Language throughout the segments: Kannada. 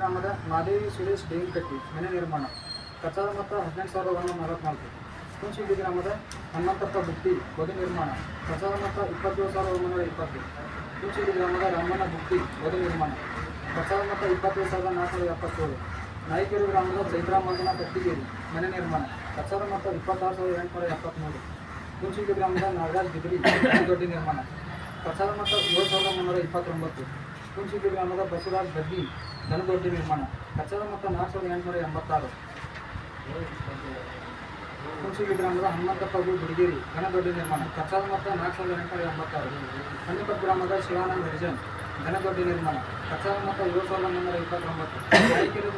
ಗ್ರಾಮದ ಮಾದೇವಿ ಸುರೇಶ್ ಡೇಂಕಟ್ಟಿ ಮನೆ ನಿರ್ಮಾಣ ಕಚ್ಚಾದ ಮೊತ್ತ 18,144. ಹುಣಸಿಗಿ ಗ್ರಾಮದ ಹನುಮಂತಪ್ಪ ಬುಟ್ಟಿ ಬದು ನಿರ್ಮಾಣ ಕಚ್ಚಾದ ಮೊತ್ತ 27,120. ಹುಣಸಿಗಿ ಗ್ರಾಮದ ರಾಮಣ್ಣ ಬುಟ್ಟಿ ಬದು ನಿರ್ಮಾಣ ಕಚ್ಚಾದ ಮೊತ್ತ 27,477. ನಾಯಕೇರಿ ಗ್ರಾಮದ ಚೈತ್ರಾಮರ್ದನ ಕಟ್ಟಿಗೇರಿ ಮನೆ ನಿರ್ಮಾಣ ಕಚ್ಚಾದ ಮೊತ್ತ 26,873. ಹುಣಸಿಗಿ ಗ್ರಾಮದ ನಾಗರಾಜ್ ಬಿದ್ರಿ ದೊಡ್ಡ ನಿರ್ಮಾಣ ಕಚ್ಚಾದ ಮೊತ್ತ 7,329. ಹುಣಸಿಗಿ ಗ್ರಾಮದ ಬಸವರಾಜ್ ಗಡ್ಡಿ ದನದೊಡ್ಡಿ ನಿರ್ಮಾಣ ಕಚ್ಚಾದ ಮೊತ್ತ 4,886. ಹುಣಸಿಗಿ ಗ್ರಾಮದ ಹನುಮಂತಪ್ಪ ಗುಡಿಗೇರಿ ಘನದೊಡ್ಡಿ ನಿರ್ಮಾಣ ಕಚ್ಚಾದ ಮೊತ್ತ 4,886. ಹನ್ನಿಪತ್ ಗ್ರಾಮದ ಶಿವಾನಂದ ಹರಿಜನ್ ಘನದೊಡ್ಡಿ ನಿರ್ಮಾಣ ಕಚ್ಚಾದ ಮೊತ್ತ 7,329.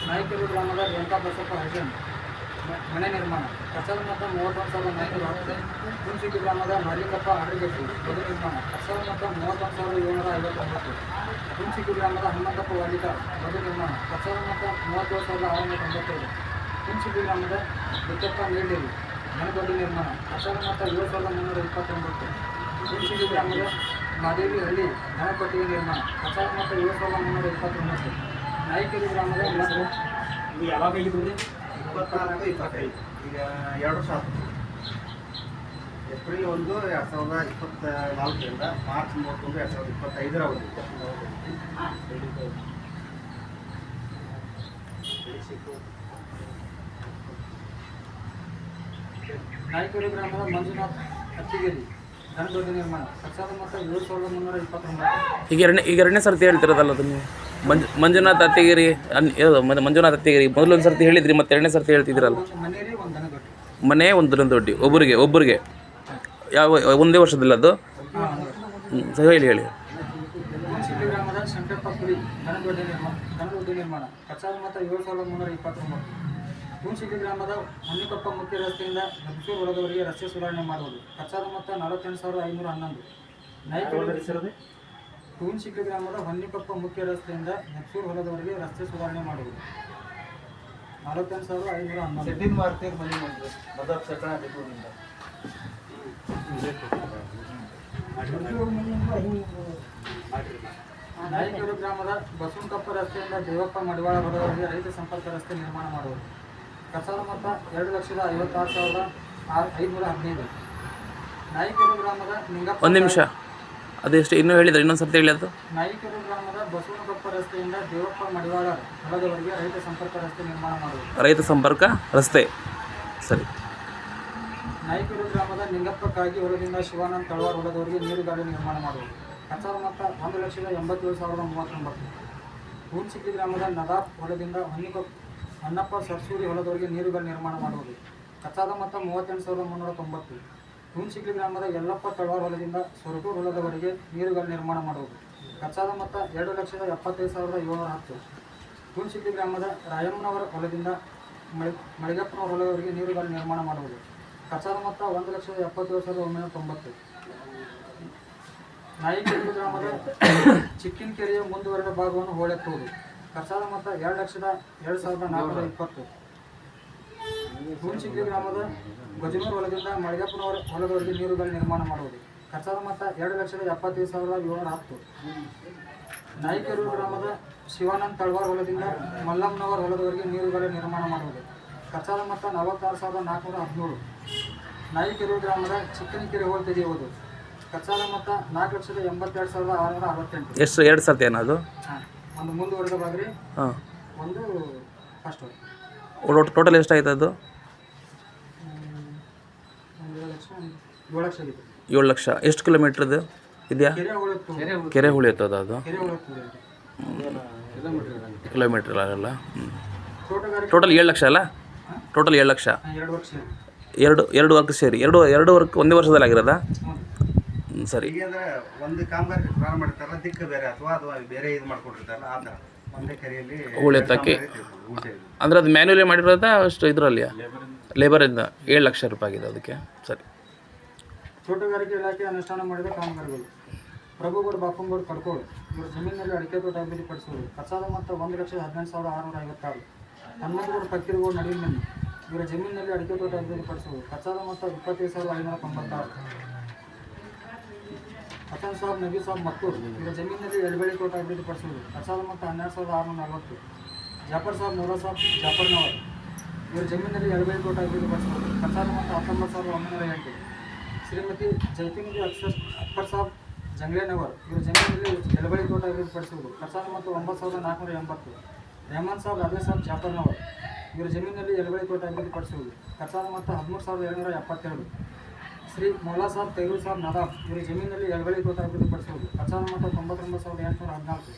ನಾಯಕೇರಿ ಗ್ರಾಮದ ರೇಣುಕಾ ಬಸಪ್ಪ ಹರಿಜನ್ ಮನೆ ನಿರ್ಮಾಣ ಕಚ್ಚಾದ ಮೊತ್ತ 31,910. ಹುಣಸಿಗಿ ಗ್ರಾಮದ ಮಾಲಿಕಪ್ಪ ಆಡಗಟ್ಟಿ ಬದು ನಿರ್ಮಾಣ ಕಚ್ಚಾದ ಮೊತ್ತ 31,759. ಹುಣಸಿಗಿ ಗ್ರಾಮದ ಹನುಮಂತಪ್ಪ ವಾಲಿಕ ಬದು ನಿರ್ಮಾಣ ಕಚ್ಚಾದ ಮೊತ್ತ 37,695. ಹುಣಸಿಗಿ ಗ್ರಾಮದ ಬಿಕ್ಕಪ್ಪ ನೀಡೇರಿ ಮನೆದೊಡ್ಡಿ ನಿರ್ಮಾಣ ಕಚ್ಚಾದ ಮೊತ್ತ 7,329. ಹುಣಸಿಗಿ ಗ್ರಾಮದ ಮಾದೇವಿ ಹಳ್ಳಿ ಘನಪಟ್ಟಿಗೆ ನಿರ್ಮಾಣ ಕಚ್ಚಾದ ಮೊತ್ತ 7,329. ನಾಯಕೇರಿ ಗ್ರಾಮದ ಯಾವಾಗ ಆಗಿದ್ದು 24-25 ಈಗ 2 ವರ್ಷ ಆಯ್ತು. ಏಪ್ರಿಲ್ 1, 2024 ಮಾರ್ಚ್ 31, 2025 ನಾಯಕೇರಿ ಗ್ರಾಮದ ಮಂಜುನಾಥ್ ಹತ್ತಿಗೇರಿ ಘನದೊಡ್ಡಿ ನಿರ್ಮಾಣ ಕಚ್ಚಾದ ಮೊತ್ತ 7,329. ಈಗ ಎರಡನೇ ಸರ್ತಿ ಹೇಳ್ತಿರೋದಲ್ಲ ಅದು ನೀವು ಮಂಜುನಾಥ್ ಅತ್ತಿಗೇರಿ ಮಂಜುನಾಥ್ ಅತ್ತಿಗೇರಿ ಮೊದಲೊಂದು ಸರ್ತಿ ಹೇಳಿದ್ರಿ ಮತ್ತೆ ಎರಡನೇ ಸರ್ತಿ ಹೇಳ್ತಿದ್ದೀರಲ್ಲ. ಮನೆಯಲ್ಲಿ ಒಂದು ದನದೊಡ್ಡಿ ಮನೆ ಒಂದು ದೊಡ್ಡಿ ಒಬ್ಬರಿಗೆ ಯಾವ ಒಂದೇ ವರ್ಷದಿಲ್ಲ ಅದು. ಸರಿ ಹೇಳಿ. ಹುಣಸಿಗಿ ಗ್ರಾಮದ ಶಂಕರಪ್ಪ ಕುರಿ ಘನದೊಡ್ಡಿ ನಿರ್ಮಾಣ ಕಚ್ಚಾದ ಮೊತ್ತ 7,329. ಹುಣಸಿಗಿ ಗ್ರಾಮದ ಹನ್ನಿಕೊಪ್ಪ ಮುಖ್ಯ ರಸ್ತೆಯಿಂದ ನಬ್ಸೂರು ಹೊಲದವರೆಗೆ ರಸ್ತೆ ಸುಧಾರಣೆ ಮಾಡುವುದು ಕಚ್ಚಾದ ಮೊತ್ತ 48,511. ನಾಯಕೇರಿ ಹುಣಸಿಗಿ ಗ್ರಾಮದ ಹೊನ್ನಿಕೊಪ್ಪ ಮುಖ್ಯ ರಸ್ತೆಯಿಂದ ನಬ್ಸೂರು ಹೊಲದವರೆಗೆ ರಸ್ತೆ ಸುಧಾರಣೆ ಮಾಡುವುದು 40,000. ನಾಯಕೇರಿ ಗ್ರಾಮದ ಬಸವನಕೊಪ್ಪ ರಸ್ತೆಯಿಂದ ದೇವಪ್ಪ ಮಡಿವಾಳ ಹೊಲದವರೆಗೆ ರೈತ ಸಂಪರ್ಕ ರಸ್ತೆ ನಿರ್ಮಾಣ ಮಾಡುವುದು ಕಚ್ಚಾದ ಮೊತ್ತ 2,56,515. ನಾಯಕೇರಿ ಗ್ರಾಮದ ನಿಂಗಪ್ಪ ಒಂದು ನಿಮಿಷ ಅದೆಷ್ಟು ಇನ್ನೂ ಹೇಳಿದ್ರೆ ಇನ್ನೊಂದು ಸರ್ತಿ ಹೇಳಿ ಅದು. ನಾಯಕೇರಿ ಗ್ರಾಮದ ಬಸವನಕೊಪ್ಪ ರಸ್ತೆಯಿಂದ ದೇವಪ್ಪ ಮಡಿವಾಳ ಹೊಲದವರೆಗೆ ರೈತ ಸಂಪರ್ಕ ರಸ್ತೆ ನಿರ್ಮಾಣ ಮಾಡುವುದು ರೈತ ಸಂಪರ್ಕ ರಸ್ತೆ ಸರಿ. ನಾಯಕೇರಿ ಗ್ರಾಮದ ನಿಂಗಪ್ಪ ಕಾಗಿ ಹೊಲದಿಂದ ಶಿವಾನಂದ ತಳವಾರ ಹೊಲದವರೆಗೆ ನೀರುಗಾಡಿ ನಿರ್ಮಾಣ ಮಾಡುವುದು ಕಚ್ಚಾದ ಮೊತ್ತ 1,87,039. ಹುಣಸಿಗಿ ಗ್ರಾಮದ ನದಾಫ್ ಹೊಲದಿಂದ ಹೊನ್ನಪ್ಪ ಸರ್ಸೂರಿ ಹೊಲದವರೆಗೆ ನೀರುಗಾಡಿ ನಿರ್ಮಾಣ ಮಾಡುವುದು ಕಚ್ಚಾದ ಮೊತ್ತ 38,390. ಹುಣಸಿಗಿ ಗ್ರಾಮದ ಯಲ್ಲಪ್ಪ ತಳವಾರ ಹೊಲದಿಂದ ಸೊರಟೂರು ಹೊಲದವರೆಗೆ ನೀರುಗಾಡಿ ನಿರ್ಮಾಣ ಮಾಡುವುದು ಕಚ್ಚಾದ ಮೊತ್ತ 2,75,710. ಹುಣಸಿಗಿ ಗ್ರಾಮದ ರಾಯಮ್ಮನವರ ಹೊಲದಿಂದ ಮಳಿಗಪ್ಪನವರ ಹೊಲದವರೆಗೆ ನೀರುಗಾಡಿ ನಿರ್ಮಾಣ ಮಾಡುವುದು ಕಚ್ಚಾದ ಮೊತ್ತ 1,77,990. ನಾಯಕೇರಿ ಗ್ರಾಮದ ಚಿಕ್ಕಿನಕೆರೆಯ ಮುಂದುವರೆದ ಭಾಗವನ್ನು ಹೋಳೆತ್ತುವುದು ಕಚ್ಚಾದ ಮೊತ್ತ 2,02,420. ಹುಣಸಿಗಿ ಗ್ರಾಮದ ಗಜನೂರು ಹೊಲದಿಂದ ಮಳಿಗಪ್ಪನವರ ಹೊಲದವರೆಗೆ ನೀರುಗಾಡಿ ನಿರ್ಮಾಣ ಮಾಡುವುದು ಕಚ್ಚಾದ ಮೊತ್ತ 2,75,710. ನಾಯಕೇರಿ ಗ್ರಾಮದ ಶಿವಾನಂದ ತಳವಾರ ಹೊಲದಿಂದ ಮಲ್ಲಮ್ಮನವರ ಹೊಲದವರೆಗೆ ನೀರುಗಾಡಿ ನಿರ್ಮಾಣ ಮಾಡುವುದು ಕಚ್ಚಾದ ಮೊತ್ತ 46,417. ನಾಯಕೇರಿ ಗ್ರಾಮದ ಚಿಕ್ಕನಕೆರೆ ಹೋಲ್ ತೆಗೆಯುವುದು ಕಚ್ಚಾದ ಮೊತ್ತ 4,82,668. ಎಷ್ಟು 2 ಸರ್ತಿ ಏನದು? ಹಾಂ, ಒಂದು ಮುಂದುವರೆದ ಭಾಗ್ರಿ ಹಾಂ, ಒಂದು ಫಸ್ಟ್ ಟೋಟಲ್ ಎಷ್ಟಾಯ್ತು ಅದು? 7 ಲಕ್ಷ ಆಗಿದೆ. 7 ಲಕ್ಷ. ಎಷ್ಟು ಕಿಲೋಮೀಟ್ರದ್ದು ಇದೆಯಾ? ಕೆರೆ ಉಳಿಯುತ್ತದ ಅದು? ಕಿಲೋಮೀಟ್ರ್ ಆಗಲ್ಲ. ಟೋಟಲ್ 7 ಲಕ್ಷ ಅಲ್ಲ? ಟೋಟಲ್ 7 ಲಕ್ಷ. 2 ವರ್ಕ್ ಸೇರಿ 2 ವರ್ಕ್ ಒಂದೇ ವರ್ಷದಲ್ಲಿ ಆಗಿರೋದಾ? ಸರಿ. ಈಗ ಅಂದ್ರೆ ಒಂದು ಕಾಮಗಾರಿ ಪ್ರಾರಂಭ ಮಾಡಿರ್ತಾರಲ್ಲ ದಿಕ್ಕ ಬೇರೆ ಅಥವಾ ಅದು ಬೇರೆ ಇದು ಮಾಡ್ಕೊಂಡಿರ್ತಾರಲ್ಲ ಆ ಥರ ಒಂದೇ ಕೆರೆಯಲ್ಲಿ ಉಳಿಯೋದಕ್ಕೆ ಅಂದರೆ ಅದು ಮ್ಯಾನ್ಯುವಲಿ ಮಾಡಿರೋದಾ ಅಷ್ಟು ಇದರಲ್ಲಿ ಲೇಬರಿಂದ 7 ಲಕ್ಷ ರೂಪಾಯಿ ಆಗಿದೆ ಅದಕ್ಕೆ. ಸರಿ. ತೋಟಗಾರಿಕೆ ಇಲಾಖೆ ಅನುಷ್ಠಾನ ಮಾಡಿದ ಕಾಮಗಾರಿಗಳು ಪ್ರಭುಗೌಡ ಬಾಪಂಗೌಡ ಕಡ್ಕೋಳು ಇವರ ಜಮೀನಿನಲ್ಲಿ ಅಡಿಕೆ ತೋಟ ಅಭಿವೃದ್ಧಿಪಡಿಸುವುದು ಕಚ್ಚಾದ ಮೊತ್ತ 1,18,656. ಹನುಮಂತಗೌಡ ಪಕ್ಕಿರಗೌಡ ನಡುವಿನಲ್ಲಿ ಇವರ ಜಮೀನಿನಲ್ಲಿ ಅಡಿಕೆ ತೋಟ ಅಭಿವೃದ್ಧಿಪಡಿಸುವುದು ಕಚ್ಚಾದ ಮೊತ್ತ 25,596. ಹಸನ್ ಸಾಬ್ ನಬಿ ಸಾಬ್ ಮತ್ತೂರು ಇವರ ಜಮೀನಿನಲ್ಲಿ ಎಡಬೇಳೆ ತೋಟ ಅಭಿವೃದ್ಧಿಪಡಿಸುವುದು ಕಚ್ಚಾದ ಮೊತ್ತ 12,640. ಜಾಫರ್ ಸಾಬ್ ನೂರಾ ಸಾಬ್ ಜಾಫರ್ನವರ್ ಇವರು ಜಮೀನಿನಲ್ಲಿ ಎಡಬಳಿ ತೋಟ ಅಭಿವೃದ್ಧಿಪಡಿಸಬಹುದು. ಕಸಾರ ಮೊತ್ತ 19,908. ಶ್ರೀಮತಿ ಜೈತಿಂಗಿ ಅಕ್ಬರ್ ಸಾಬ್ ಜಂಗ್ಲೇನವರ್ ಇವರು ಜಮೀನಿನಲ್ಲಿ ಎಡಬಳಿ ತೋಟ ಅಭಿವೃದ್ಧಿಪಡಿಸುವುದು. ಕಸಾರ ಮೊತ್ತ 9,480. ರೆಹಮಾನ್ ಸಾಬ್ ರಾಜೇ ಸಾಬ್ ಜಾಫರ್ನವರ್ ಇವರು ಜಮೀನಿನಲ್ಲಿ ಎಡಬಳಿ ತೋಟ ಅಭಿವೃದ್ಧಿಪಡಿಸುವುದು. ಕಸಾರ ಮೊತ್ತ 13,772. ಶ್ರೀ ಮೌಲಾ ಸಾಬ್ ತೈರೂರ್ ಸಾಬ್ ನದಾಬ್ ಇವರು ಜಮೀನಿನಲ್ಲಿ ಎಡಬಳಿ ತೋಟ ಅಭಿವೃದ್ಧಿಪಡಿಸುವುದು. ಕಸಾರ ಮೊತ್ತ 99,814.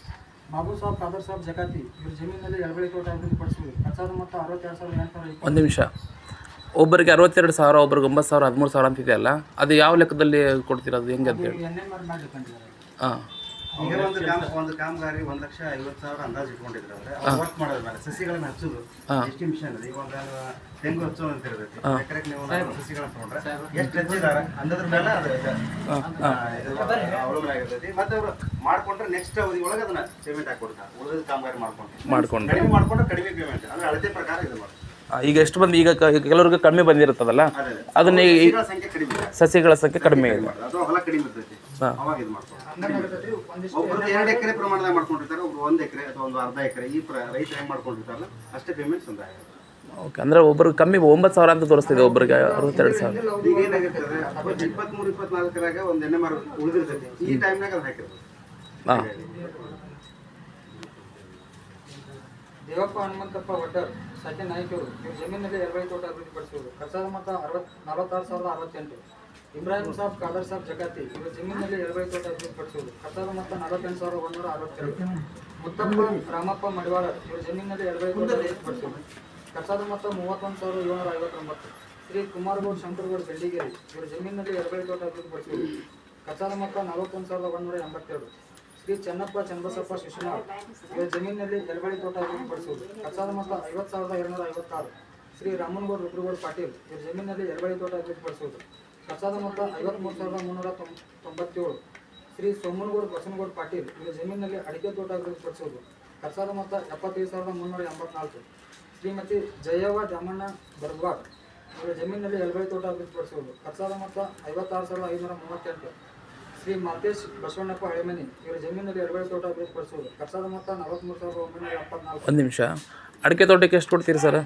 ಮಹಬೂಬ್ ಸಾಬ್ ಖಾದರ್ ಸಾಬ್ ಜಕಾತಿ ಇವರು ಜಮೀನಿನಲ್ಲಿ ಎಡಬಳಿ ತೋಟ ಅಭಿವೃದ್ಧಿಪಡಿಸುವುದು. ಕಸಾರ ಮೊತ್ತ 62,820. ಒಂದು ನಿಮಿಷ, ಒಬ್ಬರಿಗೆ 62,000, ಒಬ್ರಿಗೆ 9,000, 13,000 ಅಂತಿದೆಯಲ್ಲ, ಅದು ಯಾವ ಲೆಕ್ಕದಲ್ಲಿ ಕೊಡ್ತೀರಾ? ಅದು ಹೆಂಗೆ ಅಂತ ಹೇಳಿ. ಹಾಂ, ಈಗ ಒಂದು ಕಾಮಗಾರಿ 1,50,000 ಅಂದಾಜು ಇಟ್ಕೊಂಡಿದ್ರು ಅವ್ರೆ ವರ್ಕ್ ಮಾಡೋದ್ರ ಮೇಲೆ ಸಸಿಗಳನ್ನ ಹಚ್ಚೋದು ಎಸ್ಟಿಮೇಷನ್ ಇದೆ. ಈಗ ಒಂದು ತೆಂಗು ಹಚ್ಚೋದು ಅಂತ ಇರ್ತೈತಿ. ಎಕರೆಗೆ ನೀವು ಸಸಿಗಳನ್ನ ತಗೊಂಡ್ರೆ ಎಷ್ಟು ಹಚ್ಚಿದಾರೆ ಅನ್ನೋದ್ರ ಮೇಲೆ ಅದು ಅವಲಂಬನೆ ಆಗಿರ್ತೈತಿ. ಮತ್ತೆ ಅವರು ಮಾಡ್ಕೊಂಡ್ರೆ ನೆಕ್ಸ್ಟ್ ಅವಧಿ ಒಳಗೆ ಅದನ್ನ ಪೇಮೆಂಟ್ ಹಾಕೊಡ್ತಾರೆ. ಉಳಿದ ಕಾಮಗಾರಿ ಮಾಡ್ಕೊಂಡು ಕಡಿಮೆ ಮಾಡ್ಕೊಂಡ್ರೆ ಕಡಿಮೆ ಪೇಮೆಂಟ್ ಅಂದ್ರೆ ಅಳತೆ ಪ್ರಕಾರ ಇದು ಮಾಡ್ತಾರೆ. ಈಗ ಎಷ್ಟು ಬಂದು ಈಗ ಕೆಲವ್ರಿಗೆ ಕಡಿಮೆ ಬಂದಿರುತ್ತದಲ್ಲ, ಅದನ್ನ ಸಸಿಗಳ ಸಂಖ್ಯೆ ಕಡಿಮೆ ಇದೆ, ಅಥವಾ ಹೊಲ ಕಡಿಮೆ ಇರ್ತೈತಿ, ಅವಾಗ ಇದು ಮಾಡ್ತಾರೆ. ಒಬ್ರು 2 ಎಕರೆ ಪ್ರಮಾಣದಾಗ ಮಾಡ್ಕೊಂಡಿರ್ತಾರೆ, ಒಬ್ರು 1 ಎಕರೆ ಅಥವಾ ಒಂದು ಅರ್ಧ ಎಕರೆ ಈ ರೈತ ಹೆಂಗ್ ಮಾಡ್ಕೊಂಡಿರ್ತಾರಲ್ಲ ಅಷ್ಟೇ ಪೇಮೆಂಟ್ ಸಂದಾಯ. ಓಕೆ, ಅಂದ್ರೆ ಒಬ್ರಿಗೆ ಕಮ್ಮಿ 9,000 ಅಂತ ತೋರಿಸ್ತಿದೆ, ಒಬ್ಬರಿಗೆ 62,000. ಈಗ ಏನಾಗಿರ್ತದೆ 23-24 ಒಂದು ಎಣ್ಣೆ ಮಾರು ಉಳಿದಿರ್ತೈತಿ, ಈ ಟೈಮ್ನಾಗ ಅದು ಹಾಕಿರ್ತದೆ. ಹಾಂ, ದೇವಪ್ಪ ಹನುಮಂತಪ್ಪ ವಡ್ಡರ್ ಸತ್ಯ ನಾಯ್ಕರು ಇವರು ಜಮೀನಿನಲ್ಲಿ ಎಡಬಳಿ ತೋಟ ಅಭಿವೃದ್ಧಿಪಡಿಸುವುದು. ಕಸಾರ ಮೊತ್ತ 46,068. ಇಬ್ರಾಹಿಂ ಸಾಬ್ ಖಾದರ್ ಸಾಬ್ ಜಕಾತಿ ಇವರು ಜಮೀನಿನಲ್ಲಿ ಎಡಬಳಿ ತೋಟ ಅಭಿವೃದ್ಧಿಪಡಿಸುವುದು. ಕಸಾರ ಮೊತ್ತ 48,162. ಮುತ್ತಪ್ಪ ರಾಮಪ್ಪ ಮಡಿವಾಳ ಇವರು ಜಮೀನಿನಲ್ಲಿ ಎಡಬಳಿ ತೋಟ ಅಭಿವೃದ್ಧಿಪಡಿಸುವುದು. ಕಸಾರ ಮೊತ್ತ 31,759. ಶ್ರೀ ಕುಮಾರಗೌಡ್ ಶಂಕರಗೌಡ ಬೆಳ್ಳಿಗೇರಿ ಇವರು ಜಮೀನಿನಲ್ಲಿ ಎಡಬಳಿ ತೋಟ ಅಭಿವೃದ್ಧಿಪಡಿಸುವುದು. ಕಸಾರ ಮೊತ್ತ 41,182. ಶ್ರೀ ಚೆನ್ನಪ್ಪ ಚನ್ನಬಸಪ್ಪ ಶಿಶುನಾಳ್ ಇವರು ಜಮೀನಿನಲ್ಲಿ ಎಡಬಳಿ ತೋಟ ಅಭಿವೃದ್ಧಿಪಡಿಸುವುದು. ಕಸಾದ ಮೊತ್ತ 50,256. ಶ್ರೀ ರಾಮನಗೌಡ ರುದ್ರಗೌಡ ಪಾಟೀಲ್ ಇವರು ಜಮೀನಿನಲ್ಲಿ ಎಡಬಳಿ ತೋಟ ಅಭಿವೃದ್ಧಿಪಡಿಸುವುದು. ಕಸಾದ ಮೊತ್ತ 53,397. ಶ್ರೀ ಸೋಮನಗೌಡ ಬಸನಗೌಡ ಪಾಟೀಲ್ ಇವರು ಜಮೀನಿನಲ್ಲಿ ಅಡಿಕೆ ತೋಟ ಅಭಿವೃದ್ಧಿಪಡಿಸುವುದು. ಕಸಾದ ಮೊತ್ತ 75,384. ಶ್ರೀಮತಿ ಜಯವ್ವ ದಾಮಣ್ಣ ಬರ್ವಾಡ್ ಇವರು ಜಮೀನಿನಲ್ಲಿ ಎಡಬಳಿ ತೋಟ ಅಭಿವೃದ್ಧಿಪಡಿಸುವುದು. ಕಸಾದ ಮೊತ್ತ 56,538. ಶ್ರೀ ಮಾತೇಶ್ ಬಸವಣ್ಣಪ್ಪ ಹಳೆಮನಿ ಇವರು ಜಮೀನಿನಲ್ಲಿ ಎಡಬಳಿ ತೋಟ ಅಭಿವೃದ್ಧಿಪಡಿಸುವುದು. ಕಸಾದ ಮೊತ್ತ 43,974. ಒಂದು ನಿಮಿಷ, ಅಡಿಕೆ ತೋಟಕ್ಕೆ ಎಷ್ಟು ಕೊಡ್ತೀರಿ ಸರ್?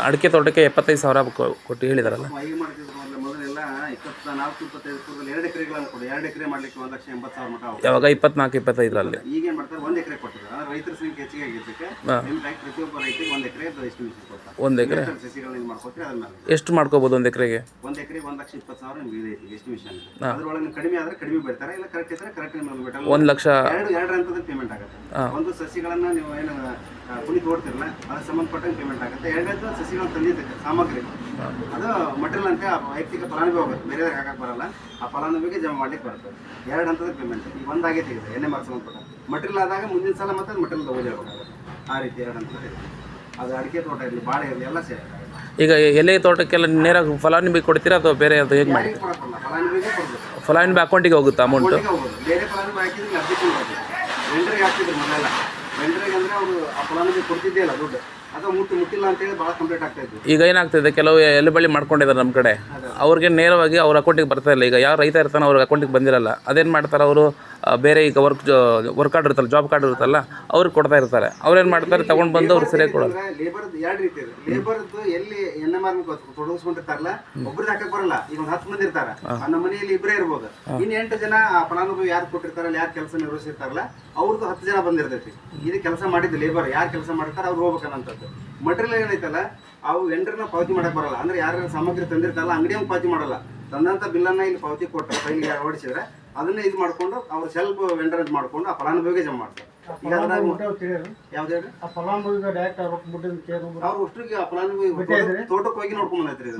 ಅಡಿಕೆ ತೋಟಕ್ಕೆ 75,000 ಕೊಟ್ಟು ಹೇಳಿದಾರಲ್ಲ. ಈಗ ಮಾಡ್ತಿದ್ರು ಮೊದಲೆಲ್ಲ 24-25 ಪೂರ್ವದಲ್ಲಿ 2 ಎಕರೆಗಳನ್ನು ಕೊಡಿ. 2 ಎಕರೆ ಮಾಡ್ಲಿಕ್ಕೆ 1,80,000 ಮಟ್ಟ ಆಗುತ್ತೆ. ಯಾವಾಗ 24-25 ಈಗ ಏನ್ ಮಾಡ್ತಾರೆ 1 ಎಕರೆ ಕೊಟ್ಟಿದ್ದಾರೆ. ಅಂದ್ರೆ ರೈತರ ಸಂಖ್ಯೆ ಹೆಚ್ಚಿಗೆ ಆಗಿದ್ದಕ್ಕೆ ಪ್ರತಿಯೊಬ್ಬ ರೈತರಿಗೆ 1 ಎಕರೆ ಎಸ್ಟಿಮೇಷನ್ ಕೊಡ್ತಾರೆ. 1 ಎಕರೆ ಸಸಿಗಳನ್ನ ಇದು ಮಾಡ್ಕೊತೀರಿ. ಅದ್ರ ಮೇಲೆ ಎಷ್ಟು ಮಾಡ್ಕೋಬಹುದು? 1 ಎಕರೆಗೆ 1,20,000 ನಿಮ್ಗೆ ಇದೆ ಎಸ್ಟಿಮೇಷನ್. ಅದ್ರೊಳಗೆ ಕಡಿಮೆ ಆದ್ರೆ ಕಡಿಮೆ ಬೆಳಿತಾರೆ, ಇಲ್ಲ ಕರೆಕ್ಟ್ ಇದ್ರೆ ಕರೆಕ್ಟ್ ಬೆಟಲ್ 1 ಲಕ್ಷ 2 ಹಂತದಲ್ಲಿ ಪೇಮೆಂಟ್ ಆಗುತ್ತೆ. ಒಂದು ಸಸಿಗಳನ್ನ ನೀವು ಏನು ಕುಳಿ ತೋಡ್ತಿರಲ್ಲ ಅದಕ್ಕೆ ಸಂಬಂಧಪಟ್ಟಂಗೆ ಪೇಮೆಂಟ್ ಆಗುತ್ತೆ. 2 ಸಸಿಗಳನ್ನ ತಂದಿದ್ದಕ್ಕೆ ಸಾಮಗ್ರಿ ಅದು ಮಟೀರಿಯಲ್ ಅಂತ ವೈಯಕ್ತಿಕ ಫಲಾನುಭವಿ ಹೋಗುತ್ತೆ, ಬೇರೆ ಹಾಕಕ್ಕೆ ಬರಲ್ಲ. ಆ ಫಲಾನುಭವಿಗೆ ಜಮಾ ಮಾಡ್ಲಿಕ್ಕೆ ಬರುತ್ತೆ. 2 ಹಂತದ ಪೇಮೆಂಟ್. ಈಗ ಒಂದಾಗೈತೆ ಇದೆ ಎಣ್ಣೆ ಮಾರ್ಕ್ ಸಂಬಂಧಪಟ್ಟ ಮಟೀರಿಯಲ್ ಆದಾಗ ಮುಂದಿನ ಸಲ ಮತ್ತೆ ಮಟೀರಿಯಲ್ ತಗೋಬೇಕಾಗುತ್ತೆ. ಆ ರೀತಿ 2 ಹಂತದ ಇದೆ. ಅದು ಅಡಿಕೆ ತೋಟ ಇರಲಿ, ಬಾಳೆ ಇರಲಿ, ಎಲ್ಲ ಸೇರಿ. ಈಗ ಎಲೆ ತೋಟಕ್ಕೆಲ್ಲ ನೇರಾಗಿ ಫಲಾನುಭವಿ ಕೊಡ್ತೀರಾ ಅಥವಾ ಬೇರೆ ಅದು ಹೇಗೆ ಮಾಡಿ? ಫಲಾನುಭವಿಗೆ ಕೊಡಬೇಕು. ಫಲಾನುಭವಿ ಅಕೌಂಟಿಗೆ ಹೋಗುತ್ತಾ ಅಮೌಂಟ್? ಬೇರೆ ಫಲಾನುಭವಿ ಹಾಕಿದ್ರೆ ಅರ್ಜಿಕೊಂಡು ಹೋಗ್ಬೇಕು. ವೆಂಡರಿಗೆ ಹಾಕ್ತಿದ್ರು ಮೊದಲೆಲ್ಲ. ವೆಂಡರಿಗೆ ಅಂದರೆ ಅವರು ಆ ಫಲಾನುಭವಿ ಕೊಡ್ತಿದ್ದೇ ಇಲ್ಲ ದುಡ್ಡು, ಅಥವಾ ಮುಟ್ಟಿಲ್ಲ ಅಂತೇಳಿ ಭಾಳ ಕಂಪ್ಲೇಂಟ್ ಆಗ್ತಾ ಇತ್ತು. ಈಗ ಏನಾಗ್ತಿದೆ, ಕೆಲವು ಎಲೆ ಬಳ್ಳಿ ಮಾಡ್ಕೊಂಡಿದ್ದಾರೆ ನಮ್ಮ ಕಡೆ, ಅವ್ರಿಗೆ ನೇರವಾಗಿ ಅವ್ರ ಅಕೌಂಟಿಗೆ ಬರ್ತಾ ಇಲ್ಲ. ಈಗ ಯಾವ ರೈತ ಇರ್ತಾನೆ ಅವ್ರಿಗೆ ಅಕೌಂಟಿಗೆ ಬಂದಿರಲ್ಲ. ಅದೇನು ಮಾಡ್ತಾರೆ ಅವರು, ಬೇರೆ ಈಗ ವರ್ಕ್ ಕಾರ್ಡ್ ಇರುತ್ತಲ್ಲ, ಜಾಬ್ ಕಾರ್ಡ್ ಇರುತ್ತಲ್ಲ, ಅವ್ರಿಗೆ ಕೊಡ್ತಾ ಇರ್ತಾರೆ. ಅವ್ರೇನು ಮಾಡ್ತಾರೆ, ತಗೊಂಡು ಬಂದು ಅವ್ರು ಸರಿಯಾಗಿ ಕೊಡೋದು. ಲೇಬರ್ದು 2 ರೀತಿ ಇದೆ. ಲೇಬರ್ದು ಎಲ್ಲಿ ಎಣ್ಣೆ ಮಾರ್ಮಿಗೆ ತೊಡಗಿಸ್ಕೊಂಡಿರ್ತಾರಲ್ಲ, ಒಬ್ರದ್ದು ಹಾಕಕ್ಕೆ ಬರಲ್ಲ. ಈಗ ಒಂದು 10 ಮಂದಿ ಇರ್ತಾರೆ, ನಮ್ಮ ಮನೆಯಲ್ಲಿ ಇಬ್ಬರೇ ಇರ್ಬೋದು. ಇನ್ನು 8 ಜನ ಆ ಫಲಾನುಭವಿ ಯಾರು ಕೊಟ್ಟಿರ್ತಾರಲ್ಲ, ಯಾರು ಕೆಲಸ ನಿರ್ವಹಿಸಿರ್ತಾರಲ್ಲ, ಅವ್ರದ್ದು 10 ಜನ ಬಂದಿರ್ತೈತಿ. ಇದು ಕೆಲಸ ಮಾಡಿದ್ದು ಲೇಬರ್ ಯಾರು ಕೆಲಸ ಮಾಡ್ತಾರೆ ಅವ್ರು ಹೋಗ್ಬೇಕನ್ನಂಥದ್ದು. ಮಟೀರಿಯಲ್ ಏನೈತಲ್ಲ ಅವು ವೆಂಡರ್ನ ಪಾವತಿ ಮಾಡಕ್ಕೆ ಬರಲ್ಲ. ಅಂದ್ರೆ ಯಾರು ಸಾಮಗ್ರಿ ತಂದಿರ್ತಾರಲ್ಲ ಅಂಗಡಿಯವ್ನು ಪಾವತಿ ಮಾಡಲ್ಲ. ತಂದಂಥ ಬಿಲ್ಲನ್ನು ಇಲ್ಲಿ ಪಾವತಿ ಕೊಟ್ಟರೆ ಫೈಲಿಗೆ ಹೊಡಿಸಿದ್ರೆ ಅದನ್ನೇ ಇದು ಮಾಡ್ಕೊಂಡು ಅವ್ರು ಸೆಲ್ಫ್ ವೆಂಡರ್ ಮಾಡ್ಕೊಂಡು ಆ ಫಲಾನುಭವಿಗೆ ಜಮಾ ಮಾಡ್ತಾರೆ. ಈಗ ಯಾವ್ದು ಹೇಳಿ ಅವ್ರು ಅಷ್ಟಿಗೆ ಆ ಫಲಾನುಭವಿ ತೋಟಕ್ಕೆ ಹೋಗಿ ನೋಡ್ಕೊಂಡ್ ಬಂದೈತ್ರಿ.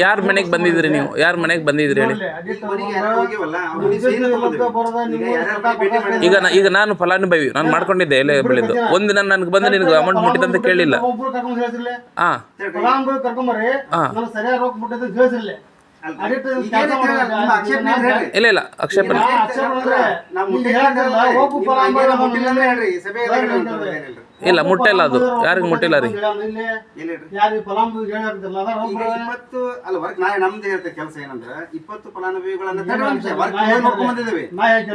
ಯಾರ ಮನೆಗೆ ಬಂದಿದ್ರಿ ನೀವು? ಯಾರ ಮನೆಗೆ ಬಂದಿದ್ರಿ ಹೇಳಿ? ಈಗ ನಾನು ಫಲಾನುಭವಿ, ನಾನು ಮಾಡ್ಕೊಂಡಿದ್ದೆ ಎಲೆ ಬೆಳೆದು. ಒಂದು ನನಗೆ ಬಂದು ನಿನಗೆ ಅಮೌಂಟ್ ಮುಟ್ಟಿದೆ ಅಂತ ಕೇಳಿಲ್ಲ. ನಿಮ್ಮ ಆಕ್ಷೇಪಣೆ ಹೇಳ್ರಿ. ಇಲ್ಲ ಆಕ್ಷೇಪಣೆ ನಾವು ಮುಟ್ಟಿಲ್ಲ ಅಂದ್ರೆ ಹೇಳ್ರಿ, ಈ ಸಭೆಯಲ್ಲಿ ಏನಿಲ್ರಿ. ಇಲ್ಲ ಮುಟ್ಟಿಲ್ಲ, ಅದು ಯಾರಿಗೆ ಮುಟ್ಟಿಲ್ಲ ರೀ. ಈಗ 20 ಅಲ್ಲ ವರ್ಕ್ ನಮ್ದು ಹೇಳ್ತೇವೆ ಕೆಲಸ ಏನಂದ್ರೆ 20 ಫಲಾನುಭವಿಗಳನ್ನ ನೋಡ್ಕೊಂಡ್ ಬಂದಿದ್ದೇವೆ.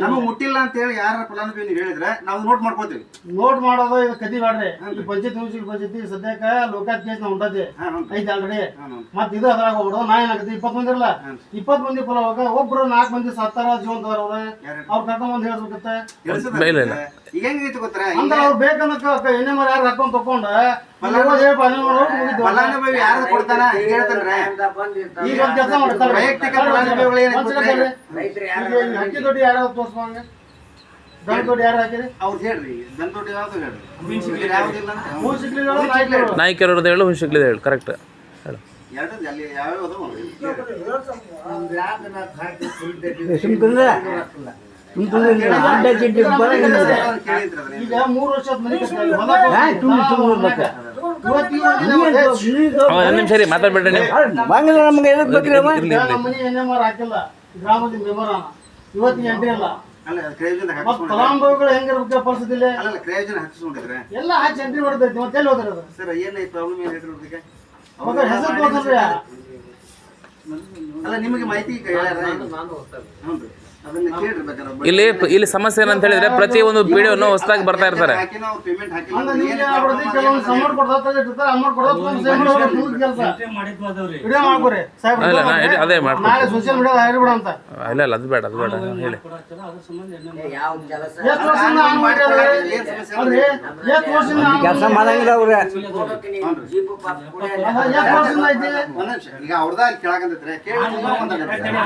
ನಮಗೆ ಮುಟ್ಟಿಲ್ಲ ಅಂತ ಹೇಳಿ ಯಾರ ಫಲಾನುಭವಿ ನೀವು ಹೇಳಿದ್ರೆ ನಾವು ನೋಟ್ ಮಾಡ್ಕೋತೀವಿ. ನೋಟ್ ಮಾಡೋದು ಇದು ಕತಿ ಮಾಡ್ರಿ. ಪಂಚಾಯತ್ ಪಂಚಾಯತಿ ಸದ್ಯಕ್ಕ ಲೋಕಾಯುಕ್ತ ಕೇಸ್ ಉಂಟತಿ ಐತಿ ಆಲ್ರೆಡಿ. ಮತ್ ಇದು ಅದ್ರಾಗ ಹೋಗ್ಬಿಡು. ನಾ ಏನಾಗತ್ತೆ 20 ಮಂದಿ ಇರಲ್ಲ, 20 ಮಂದಿ ಫಲವಾಗ ಒಬ್ರು 4 ಮಂದಿ ಸತ್ತಾರ ಜೀವಂತವ್ರ ಅವ್ರ ಕರ್ಕೊಂಡ್ ಬಂದ್ ಹೇಳ್ಬೇಕತ್ತೆ. ಈಗ ಹೆಂಗೈತಿ ಗೊತ್ತರ, ಅಂದ್ರೆ ಅವ್ರು ಬೇಕನ್ನಕ ಎಣ್ಣೆ ಮರ ಯಾರು ಹಾಕೊಂಡ್ ತಕೊಂಡ ಫಲಾನುಭವಿ ಯಾರು ಕೊಡ್ತಾನ ಈಗ ಹೇಳ್ತಾನ್ರೆ. ಈಗ ಒಂದ್ ಕೆಲಸ ಮಾಡ್ತಾರೆ, ವೈಯಕ್ತಿಕ ಫಲಾನುಭವಿಗಳು ಅಕ್ಕಿ ದೊಡ್ಡ ಯಾರು ತೋರ್ಸ್ಬಂಗ ದನ ದೊಡ್ಡ ಯಾರು ಹಾಕಿರಿ ಅವ್ರು ಹೇಳ್ರಿ. ದನ ದೊಡ್ಡ ಯಾವ್ದು ಹೇಳ್ರಿ, ಯಾವ್ದಿಲ್ಲ ಮೂರು ಸಿಗ್ಲಿಲ್ಲ ನಾಯ್ಕರವ್ರದ್ದು ಹೇಳು, ಹುಣ್ಸಿಕ್ಲಿದ್ದು ಹೇಳು, ಕರೆಕ್ಟ್ ಹೇಳು. ಎರಡು ಅಲ್ಲಿ ಯಾವ್ಯಾವ ಈಗ 3 ವರ್ಷದ ಮನೆ ಒಂದು ನಿಮಿಷ ರೀ, ಮಾತಾಡ್ಬೇಡ್ರಿ ನೀವು. ಮನೆ ಎಣ್ಣೆ ಮಾರ ಹಾಕಿಲ್ಲ, ಗ್ರಾಮದ ಮೆಂಬರ್ ಇವತ್ತಿಗೆ ಎಂಟ್ರಿ ಇಲ್ಲ. ಫಲಾನುಭವಿಗಳು ಹೆಂಗಿರ್ಬೇಕು ಪರಿಸ್ಥಿತಿ ಇಲ್ಲ. ಅಲ್ಲ ಕ್ರಯೋಜನ ಹಾಕಿಸ್ಕೊಂಡಿದ್ರೆ ಎಲ್ಲ ಹಾಕಿ ಎಂಟ್ರಿ ಹೊಡೆದೈತಿ. ಮತ್ತೆ ಎಲ್ಲಿ ಹೋದ್ರಿ ಅದು ಸರ್ ಏನ್ ಪ್ರಾಬ್ಲಮ್ ಏನ್ ಹೇಳ್ರಿ. ಹೆಸರು ತೋರ್ಸ್ರಿ. ಅಲ್ಲ ನಿಮಗೆ ಮಾಹಿತಿ ಇಲ್ಲಿ ಸಮಸ್ಯೆ ಏನಂತ ಹೇಳಿದ್ರೆ ಪ್ರತಿ ಒಂದು ವಿಡಿಯೋನು ಹೊಸದಾಗಿ ಬರ್ತಾ ಇರ್ತಾರೆ. ಅದೇ ಮಾಡ್ತಾರೆ. ಸೋಷಿಯಲ್ ಮೀಡಿಯಾ ಹಾರಿಬಿಡ ಅಂತ. ಇಲ್ಲ ಅದು ಬೇಡ ಹೇಳಿ. ಕೆಲಸ ಮಾಡಂಗಿಲ್ಲ ಅವ್ರೆ. ಈಗ ಅವ್ರದ ಅಲ್ಲಿ ಕೇಳಾಕಂತೈತ್ರಿ,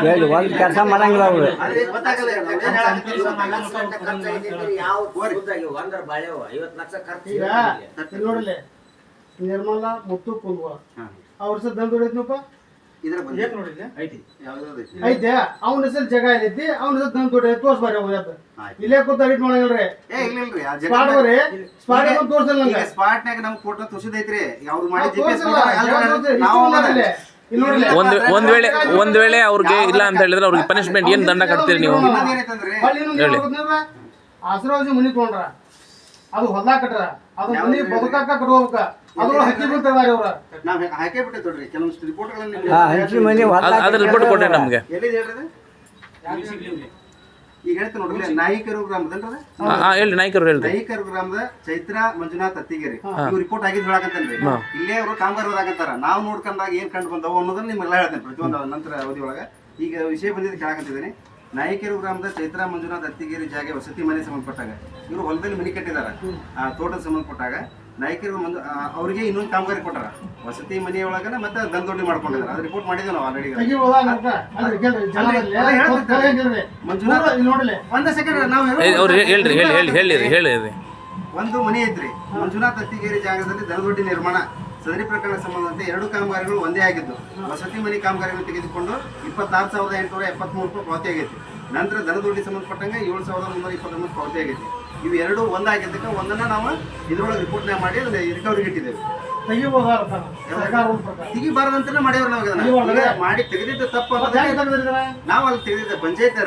ಹೇಳಿ ಒಂದು ಕೆಲಸ ಮಾಡಂಗಿಲ್ಲ ಅವ್ರೆ. ನೋಡ್ಲಿ ನಿರ್ಮಲಾ ಮುತ್ತು ಕುಂದ್ವ ಅವ್ರ ಹೆಸರು ದಂಡ ಹೊಡಿದ್ನಪ್ಪ ಐತೆ. ಅವ್ನ ಹೆಸರು ಜಗ ಐತಿ, ಅವ್ನ ಹೆಸರು ದಂಡ ಹೊಡಿ ತೋರ್ಸ್ಬಾರಿ. ಅವ್ರ ಇಲ್ಲೇ ಕೂತ ಅಡಿಟ್ ಮಾಡಂಗಿಲ್ರಿ. ಸ್ಪಾಟ್ನಾಗ ನಮ್ ಫೋಟೋ ತೋರ್ಸಿದೈತ್ರಿ. ಒಂದ್ ವೇಳೆ ಅವ್ರಿಗೆ ಇಲ್ಲ ಅಂತ ಹೇಳಿದ್ರೆ ಅವ್ರಿಗೆ ಪನಿಷ್ಮೆಂಟ್ ಏನ್ ದಂಡ ಕಟ್ತೀರಿ ನೀವು? ಆಸರಾಜು ಮನಿ ತೊಗೊಂಡ್ರ, ಅದು ಹೊಲ ಕಟ್ರ, ಅದು ಮನಿ ಬದುಕಾಕ ಕಟ್ಕೋಬೇಕ. ಅದು ಹಕ್ಕಿ ಬೀಳ್ತಾರ ಅವ್ರ. ನಾವ್ ಹಾಕೇ ಬಿಟ್ಟೆ ತೊಡ್ರಿ ಕೆಲವೊಂದು ರಿಪೋರ್ಟ್ಗಳನ್ನ. ಅದ್ರ ರಿಪೋರ್ಟ್ ಕೊಟ್ಟೆ ನಮ್ಗೆ. ಎಲ್ಲಿ ಹೇಳ್ರಿ ಈಗ ಹೇಳ್ತೀನಿ ನೋಡ್ರಿ. ನಾಯಿಕರು ಗ್ರಾಮದಲ್ರಿ, ಹೇಳಿ ನಾಯ್ಕರು ಹೇಳ್ರಿ. ನಾಯಿಕರು ಗ್ರಾಮದ ಚೈತ್ರ ಮಂಜುನಾಥ್ ಅತ್ತಿಗೆರಿ ಇವ್ ರಿಪೋರ್ಟ್ ಆಗಿದ್ ಹೇಳಕಂತೇನ್ರಿ. ಇಲ್ಲೇ ಅವರು ಕಾಮಗಾರ ಓದಾಕಂತಾರ. ನಾವು ನೋಡ್ಕೊಂಡಾಗ ಏನ್ ಕಂಡು ಬಂದವು ಅನ್ನೋದನ್ನ ನಿಮ್ಗೆಲ್ಲ ಹೇಳ್ತೇನೆ ಪ್ರತಿಯೊಂದು ನಂತರ ಅವಧಿ ಒಳಗ. ಈಗ ವಿಷಯ ಬಂದಿದ್ದು ಕೇಳಕಂತಿದ್ದೀನಿ. ನಾಯಿಕೆರು ಗ್ರಾಮದ ಚೈತ್ರ ಮಂಜುನಾಥ್ ಅತ್ತಿಗೇರಿ ಜಾಗ ವಸತಿ ಮನೆ ಸಂಬಂಧಪಟ್ಟಾಗ ಇವರು ಹೊಲದಲ್ಲಿ ಮನೆ ಕಟ್ಟಿದಾರ. ಆ ತೋಟದ ಸಂಬಂಧಪಟ್ಟಾಗ ನಾಯಿಕೆರು ಅವ್ರಿಗೆ ಇನ್ನೊಂದು ಕಾಮಗಾರಿ ಕೊಟ್ಟಾರ ವಸತಿ ಮನೆಯೊಳಗನ ಮತ್ತೆ ದಂದೋಡಿ ಮಾಡ್ಕೊಂಡಿದಾರ. ಅದು ರಿಪೋರ್ಟ್ ಮಾಡಿದ್ವಿ ನಾವು ಆಲ್ರೆಡಿ. ಮಂಜುನಾಥ್ ಒಂದೇ ಸೆಕೆಂಡ್ ನಾವು ಹೇಳ್ರಿ. ಒಂದು ಮನೆ ಐತ್ರಿ ಮಂಜುನಾಥ್ ಅತ್ತಿಗೇರಿ ಜಾಗದಲ್ಲಿ ದನದೊಡ್ಡಿ ನಿರ್ಮಾಣ ಸದರಿ ಪ್ರಕರಣ ಸಂಬಂಧಂತೆ 2 ಕಾಮಗಾರಿಗಳು ಒಂದೇ ಆಗಿದ್ದು. ವಸತಿ ಮನೆ ಕಾಮಗಾರಿಯನ್ನು ತೆಗೆದುಕೊಂಡು 26,873 ರೂಪಾಯಿ ಪಾವತಿ ಆಗೈತಿ. ನಂತರ ದನದೊಡ್ಡಿ ಸಂಬಂಧಪಟ್ಟಂಗೆ 7,329 ಪಾವತಿ ಆಗೈತಿ. ಇವು 2 ಒಂದಾಗಿದ್ದಕ್ಕೆ ಒಂದನ್ನ ನಾವು ಇದ್ರೊಳಗೆ ರಿಪೋರ್ಟ್ನ ಮಾಡಿ ರಿಕವರಿಗೆ ಇಟ್ಟಿದ್ದೇವೆ. ತೆಗಿಬಾರದಂತಾನೆ ಮಾಡ್ಯಾವ್ರಿ ನಾವು. ಮಾಡಿ ತೆಗೆದಿದ್ದ ತಪ್ಪು ನಾವು ಅಲ್ಲಿ ತೆಗೆದಿದ್ದ ಪಂಚಾಯತ್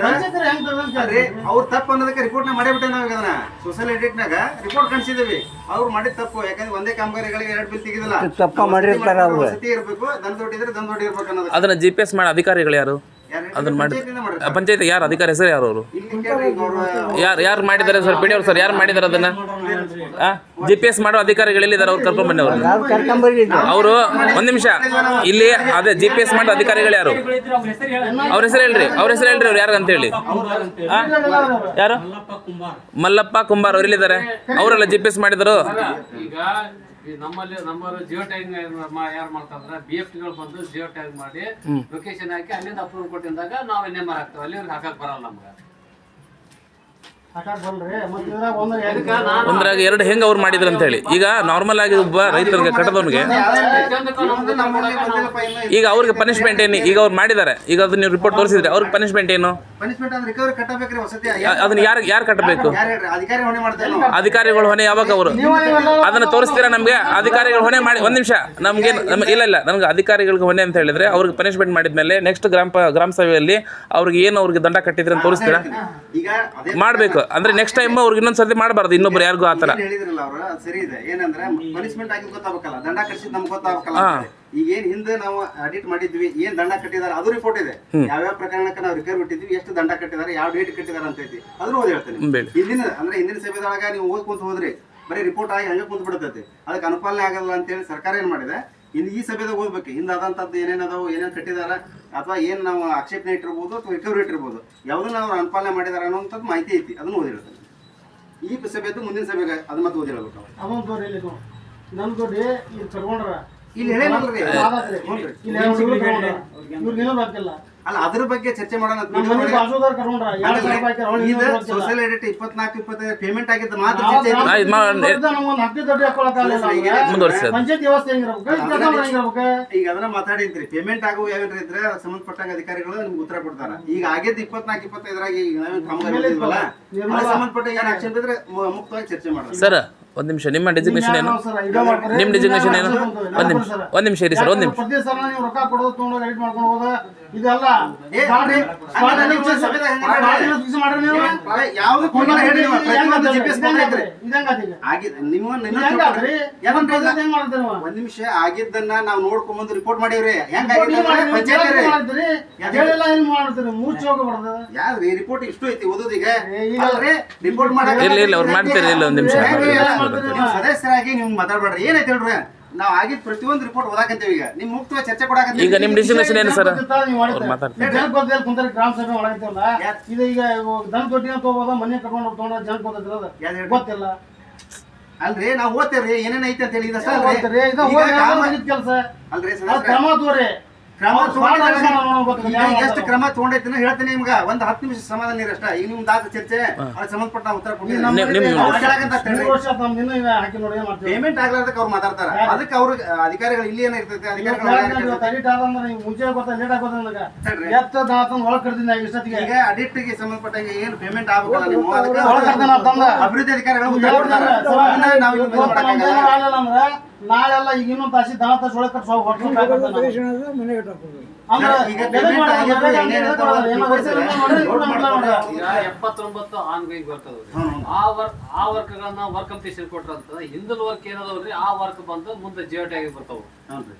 ಅವ್ರ ತಪ್ಪು ಅನ್ನೋದಕ್ಕೆ ರಿಪೋರ್ಟ್ನ ಮಾಡೇಬಿಟ್ಟೆ. ನಾವು ಇದನ್ನ ಸೋಷಿಯಲ್ ಎಡಿಟ್ನಾಗ ರಿಪೋರ್ಟ್ ಕಳಿಸಿದೇವಿ. ಅವ್ರು ಮಾಡಿದ ತಪ್ಪು. ಯಾಕಂದ್ರೆ ಒಂದೇ ಕಾಮಗಾರಿಗಳಿಗೆ 2 ಬಿಲ್ ತೆಗೆದಿಲ್ಲ. ತಪ್ಪ ಮಾಡಿರ್ತಾರ ಅವ್ರು. ವಸತಿ ಇರ್ಬೇಕು, ದನದೊಡ್ಡಿ ಇದ್ರೆ ದನದೊಡ್ಡಿ ಇರ್ಬೇಕು ಅನ್ನೋದು. ಅದನ್ನ GPS ಮಾಡಿ ಅಧಿಕಾರಿಗಳು ಯಾರು ಅದನ್ನ ಮಾಡಿ? ಪಂಚಾಯತ್ ಯಾರು ಅಧಿಕಾರಿ ಹೆಸರು ಯಾರು? ಅವರು ಯಾರು ಮಾಡಿದ್ದಾರೆ ಸರ್? ಬಿಡಿ ಅವ್ರು ಸರ್ ಯಾರು ಮಾಡಿದಾರೆ ಅದನ್ನ? GPS ಮಾಡೋ ಅಧಿಕಾರಿಗಳು ಎಲ್ಲಿದ್ದಾರೆ? ಅವ್ರು ಕರ್ಕೊಂಡ್ ಬನ್ನಿ ಅವರು. ಒಂದ್ ನಿಮಿಷ ಇಲ್ಲಿ ಅದೇ GPS ಮಾಡೋ ಅಧಿಕಾರಿಗಳು ಯಾರು? ಅವ್ರ ಹೆಸರು ಹೇಳ್ರಿ. ಅವ್ರು ಯಾರು ಅಂತ ಹೇಳಿ. ಯಾರು? ಮಲ್ಲಪ್ಪ ಕುಂಬಾರ್ ಅವ್ರು ಎಲ್ಲಿದ್ದಾರೆ? ಅವರೆಲ್ಲ GPS ಮಾಡಿದರು. ನಮ್ಮಲ್ಲಿ ಜಿಯೋ ಟ್ಯಾಗ್ ಯಾರು ಮಾಡ್ತಾರ BFTಗಳು ಬಂದು ಜಿಯೋ ಟ್ಯಾಗ್ ಮಾಡಿ ಲೊಕೇಶನ್ ಹಾಕಿ ಅಲ್ಲಿಂದ ಅಪ್ರೂವ್ ಕೊಟ್ಟಿದ್ದಾಗ ನಾವು ಎಣ್ಣೆ ಮಾರ ಹಾಕ್ತೇವೆ. ಅಲ್ಲಿ ಹಾಕಕ್ ಬರಲ್ಲ ನಮ್ಗೆ. ಒಂದ್ರಾಗ 2 ಹೆಂಗ್ ಅವ್ರು ಮಾಡಿದ್ರು ಅಂತ ಹೇಳಿ. ಈಗ ನಾರ್ಮಲ್ ಆಗಿ ಒಬ್ಬ ರೈತರಿಗೆ ಕಟ್ಟದವನಿಗೆ ಈಗ ಅವ್ರಿಗೆ ಪನಿಷ್ಮೆಂಟ್ ಏನು? ಈಗ ಅವ್ರು ಮಾಡಿದ್ದಾರೆ, ಈಗ ಅದು ನೀವು ರಿಪೋರ್ಟ್ ತೋರಿಸಿದ್ರೆ ಅವ್ರಿಗೆ ಪನಿಷ್ಮೆಂಟ್ ಏನು? ಪನಿಷ್ಮೆಂಟ್ ಅಂದ್ರೆ ರಿಕವರಿ ಕಟ್ಟಬೇಕ್ರಿ ವಸತಿ. ಅದನ್ನ ಯಾರು ಕಟ್ಟಬೇಕು? ಯಾರು ಹೇಳ್ರಿ? ಅಧಿಕಾರಿ ಹೊಣೆ ಮಾಡ್ತಾರೆ ನಾವು. ಅಧಿಕಾರಿಗಳು ಹೊಣೆ ಯಾವಾಗ ಅವರು ಅದನ್ನ ತೋರಿಸ್ತೀರಾ ನಮಗೆ? ಅಧಿಕಾರಿಗಳು ಹೊಣೆ ಮಾಡಿ ಒಂದ್ ನಿಮಿಷ ನಮ್ಗೆ ಇಲ್ಲ ನಮ್ಗೆ ಅಧಿಕಾರಿಗಳಿಗೆ ಹೊಣೆ ಅಂತ ಹೇಳಿದ್ರೆ ಅವ್ರಿಗೆ ಪನಿಷ್ಮೆಂಟ್ ಮಾಡಿದ್ಮೇಲೆ ನೆಕ್ಸ್ಟ್ ಗ್ರಾಮ ಸಭೆಯಲ್ಲಿ ಅವ್ರಿಗೆ ಏನು ಅವ್ರಿಗೆ ದಂಡ ಕಟ್ಟಿದ್ರೆ ಅಂತ ತೋರಿಸ್ತೀರಾ? ಈಗ ಅದೇ ಮಾಡ್ಬೇಕು ಅಂದ್ರೆ ನೆಕ್ಸ್ಟ್ ಟೈಮ್ ಅವ್ರಿಗೆ ಇನ್ನೊಂದ್ಸರ್ತಿ ಮಾಡಬಾರ್ದು ಇನ್ನೊಬ್ರು ಯಾರಿಗೂ ಆತರ. ಹೇಳಿದ್ರಲ್ಲ ಅವ್ರು, ಅದು ಸರಿ ಇದೆ. ಏನಂದ್ರೆ ಪನಿಷ್ಮೆಂಟ್ ಆಗಿದ್ ಗೊತ್ತಾಗಬೇಕಲ್ಲ, ದಂಡ ಕಟ್ಟಿಸಿದ್ ನಮ್ಗೆ ಗೊತ್ತಾಗಬೇಕಲ್ಲ. ಈಗ ಏನ್ ಹಿಂದೆ ನಾವು ಅಡಿಟ್ ಮಾಡಿದ್ವಿ, ಏನ್ ದಂಡ ಕಟ್ಟಿದಾರೆ ಅದು ರಿಪೋರ್ಟ್ ಇದೆ. ಯಾವ್ಯಾವ ಪ್ರಕರಣಕ್ಕೆ ನಾವು ರಿಕವರಿ ಬಿಟ್ಟಿದ್ವಿ, ಎಷ್ಟು ದಂಡ ಕಟ್ಟಿದಾರೆ, ಯಾವ ಡೇಟ್ ಕಟ್ಟಿದಾರೆ ಅಂತ ಐತಿ, ಅದನ್ನ ಓದಿ ಹೇಳ್ತೇನೆ. ಹಿಂದಿನ ಸಭೆದೊಳಗ ನೀವು ಓದ್ ಕುಂತ ಹೋದ್ರಿ ಬರೀ ರಿಪೋರ್ಟ್ ಆಗಿ ಹಂಗೆ ಕುಂತ ಬಿಡ್ತೈತಿ, ಅದಕ್ಕೆ ಅನುಪಾಲನೆ ಆಗಲ್ಲ ಅಂತೇಳಿ ಸರ್ಕಾರ ಏನ್ ಮಾಡಿದೆ, ಇನ್ನು ಈ ಸಭೆದಾಗ ಓದ್ಬೇಕು ಹಿಂದಾದಂತದ್ದು ಏನೇನದಾವು, ಏನೇನು ಕಟ್ಟಿದಾರ, ಅಥವಾ ಏನ್ ನಾವು ಆಕ್ಷೇಪಣೆ ಇಟ್ಟಿರ್ಬೋದು ಅಥವಾ ರಿಕವರಿ ಇಟ್ಟಿರ್ಬೋದು, ಯಾವ್ದನ್ನ ಅವ್ರು ಅನುಪಾಲನೆ ಮಾಡಿದಾರ ಅನ್ನೋಂಥದ್ದು ಮಾಹಿತಿ ಐತಿ, ಅದನ್ನ ಓದಿ ಹೇಳ್ತೇನೆ. ಈ ಸಭೆದು ಮುಂದಿನ ಸಭೆಗೆ ಅದನ್ನ ಮತ್ತೆ ಓದಿ ಹೇಳ್ಬೇಕು. ಅದೊಂದು ತೋರಿ ಇಲ್ಲಿ ನಮ್ ದುಡ್ಡು ಇಲ್ಲಿ ತಗೊಂಡ್ರ ಇಲ್ಲಿ ಹೇಳೇನಲ್ರಿ, ಇವ್ರಿಗೇನೋ ಹಾಕಿಲ್ಲ. ಅಲ್ಲ ಅದ್ರ ಬಗ್ಗೆ ಚರ್ಚೆ ಮಾಡೋಣ. ಸೋಷಿಯಲ್ ಎಡಿಟ್ 24-25 ಪೇಮೆಂಟ್ ಆಗಿದ್ದ ಮಾತ್ರ ಪಂಚಾಯತ್ ವ್ಯವಸ್ಥೆ ಹೆಂಗಿರ್ಬೇಕು, ಈಗ ಅದನ್ನ ಮಾತಾಡಿದ್ರಿ. ಪೇಮೆಂಟ್ ಆಗುವ ಯಾವ್ಯಾವ ಇದ್ರೆ ಸಂಬಂಧಪಟ್ಟಂಗ ಅಧಿಕಾರಿಗಳು ನಿಮ್ಗೆ ಉತ್ತರ ಕೊಡ್ತಾರ. ಈಗ ಆಗಿದ್ದು 24-25 ಸಂಬಂಧಪಟ್ಟ ಏನ್ ಆಕ್ಷನ್ ಇದ್ರೆ ಮುಕ್ತವಾಗಿ ಚರ್ಚೆ ಮಾಡೋಣ. ಸರ್ ಒಂದ್ ನಿಮಿಷ, ನಿಮ್ಮ ಡೆಸಿಗ್ನೇಷನ್ ಏನು? ನಿಮ್ಮ ಡೆಸಿಗ್ನೇಷನ್ ಏನು? ಒಂದ್ ನಿಮಿಷ ಇರಿ ಸರ್, ಒಂದ್ ನಿಮಿಷ. ಪ್ರತಿ ಸಲ ನೀವು ರೊಕ್ಕ ಕೊಡೋದು ತಗೊಂಡು ಎಡಿಟ್ ಮಾಡ್ಕೊಂಡು ಹೋದ ಇದೆಲ್ಲ ಒಂದ್ ನಿಮಿಷ ಆಗಿದ್ದನ್ನ ನಾವು ನೋಡ್ಕೊಂಡ್ ರಿಪೋರ್ಟ್ ಮಾಡಿವ್ರಿ. ಯಾವ್ರಿ ರಿಪೋರ್ಟ್ ಇಷ್ಟು ಐತಿ ಓದೋದೀಗ ರಿಪೋರ್ಟ್ ಇಲ್ಲ ಅವ್ರು ಮಾಡ್ತೀರಿ ಇಲ್ಲ ಒಂದ್ ನಿಮಿಷ ಸದಸ್ಯರಾಗಿ ನೀವು ಮಾತಾಡ್ಬೇಡ್ರಿ. ಏನೈತೆ ಹೇಳ್ರಿ, ನಾವ್ ಆಗಿದ್ ಪ್ರತಿಯೊಂದು ರಿಪೋರ್ಟ್ ಓದಾಕಂತೀವಿ. ಈಗ ನಿಮ್ ಮುಕ್ತವಾಗಿ ಚರ್ಚೆ ಕೊಡಾಕಂತೀವಿ. ಈಗ ನಿಮ್ ಡೆಸಿಗ್ನೇಷನ್ ಏನು ಸರ್? ಗ್ರಾಮ ಸಭೆ ಒಳಗೈತಲ್ಲ ಇದು, ಈಗ ದನ ದೊಡ್ಡಿನ ತಗೋಬೋದ, ಮನೆ ಕರ್ಕೊಂಡು ತಗೊಂಡ ಜನ ಗೊತ್ತಿಲ್ಲ. ಅಲ್ರಿ ನಾವ್ ಓದ್ತೇವ್ರಿ ಏನೇನ್ ಐತೆ ಅಂತ ಹೇಳಿ ಕೆಲಸ ಅಲ್ರಿ. ಕ್ರಮ ತೋರಿ ಎಷ್ಟು ಕ್ರಮ ತಗೊಂಡೈತಿ ಹೇಳ್ತೀನಿ ನಿಮ್ಗ. ಒಂದ್ 10 ನಿಮಿಷ ಸಮಾಧಾನ ನೀರಷ್ಟ. ಈಗ ನಿಮ್ ದಾದ ಚರ್ಚೆ ಅದಕ್ಕೆ ಸಂಬಂಧಪಟ್ಟ ಉತ್ತರ ಪೇಮೆಂಟ್ ಆಗ್ಲಾರ್ದಕ್ಕೆ ಅವ್ರು ಮಾತಾಡ್ತಾರ. ಅದಕ್ಕೆ ಅವ್ರ ಅಧಿಕಾರಿಗಳು ಇಲ್ಲಿ ಏನಿರ್ತೈತಿ, ಈಗ ಅಡಿಟ್ ಗೆ ಸಂಬಂಧಪಟ್ಟ ಏನ್ ಪೇಮೆಂಟ್ ಆಗ್ಬೇಕಲ್ಲ ನೀವು, ಅಭಿವೃದ್ಧಿ ಅಧಿಕಾರಿಗಳು ನಾಳೆಲ್ಲ ಈಗ ಇನ್ನೊಂದು ತಾಸಿ ದನ ತಾಸು ಒಳಗೆ ಕಟ್ಸ ಈಗ 79 ಆನ್ಗೋಯಿಂಗ್ ಬರ್ತದ್ರಿ. ಆ ವರ್ಕ್ಗಳನ್ನ ವರ್ಕ್ ಕಂಪ್ಲೀಷನ್ ಕೊಟ್ರಂತ ಹಿಂದಿನ ವರ್ಕ್ ಏನದವ್ರಿ ಆ ವರ್ಕ್ ಬಂದು ಮುಂದೆ ಜಿಯೋಟಿ ಆಗಿ ಬರ್ತಾವ.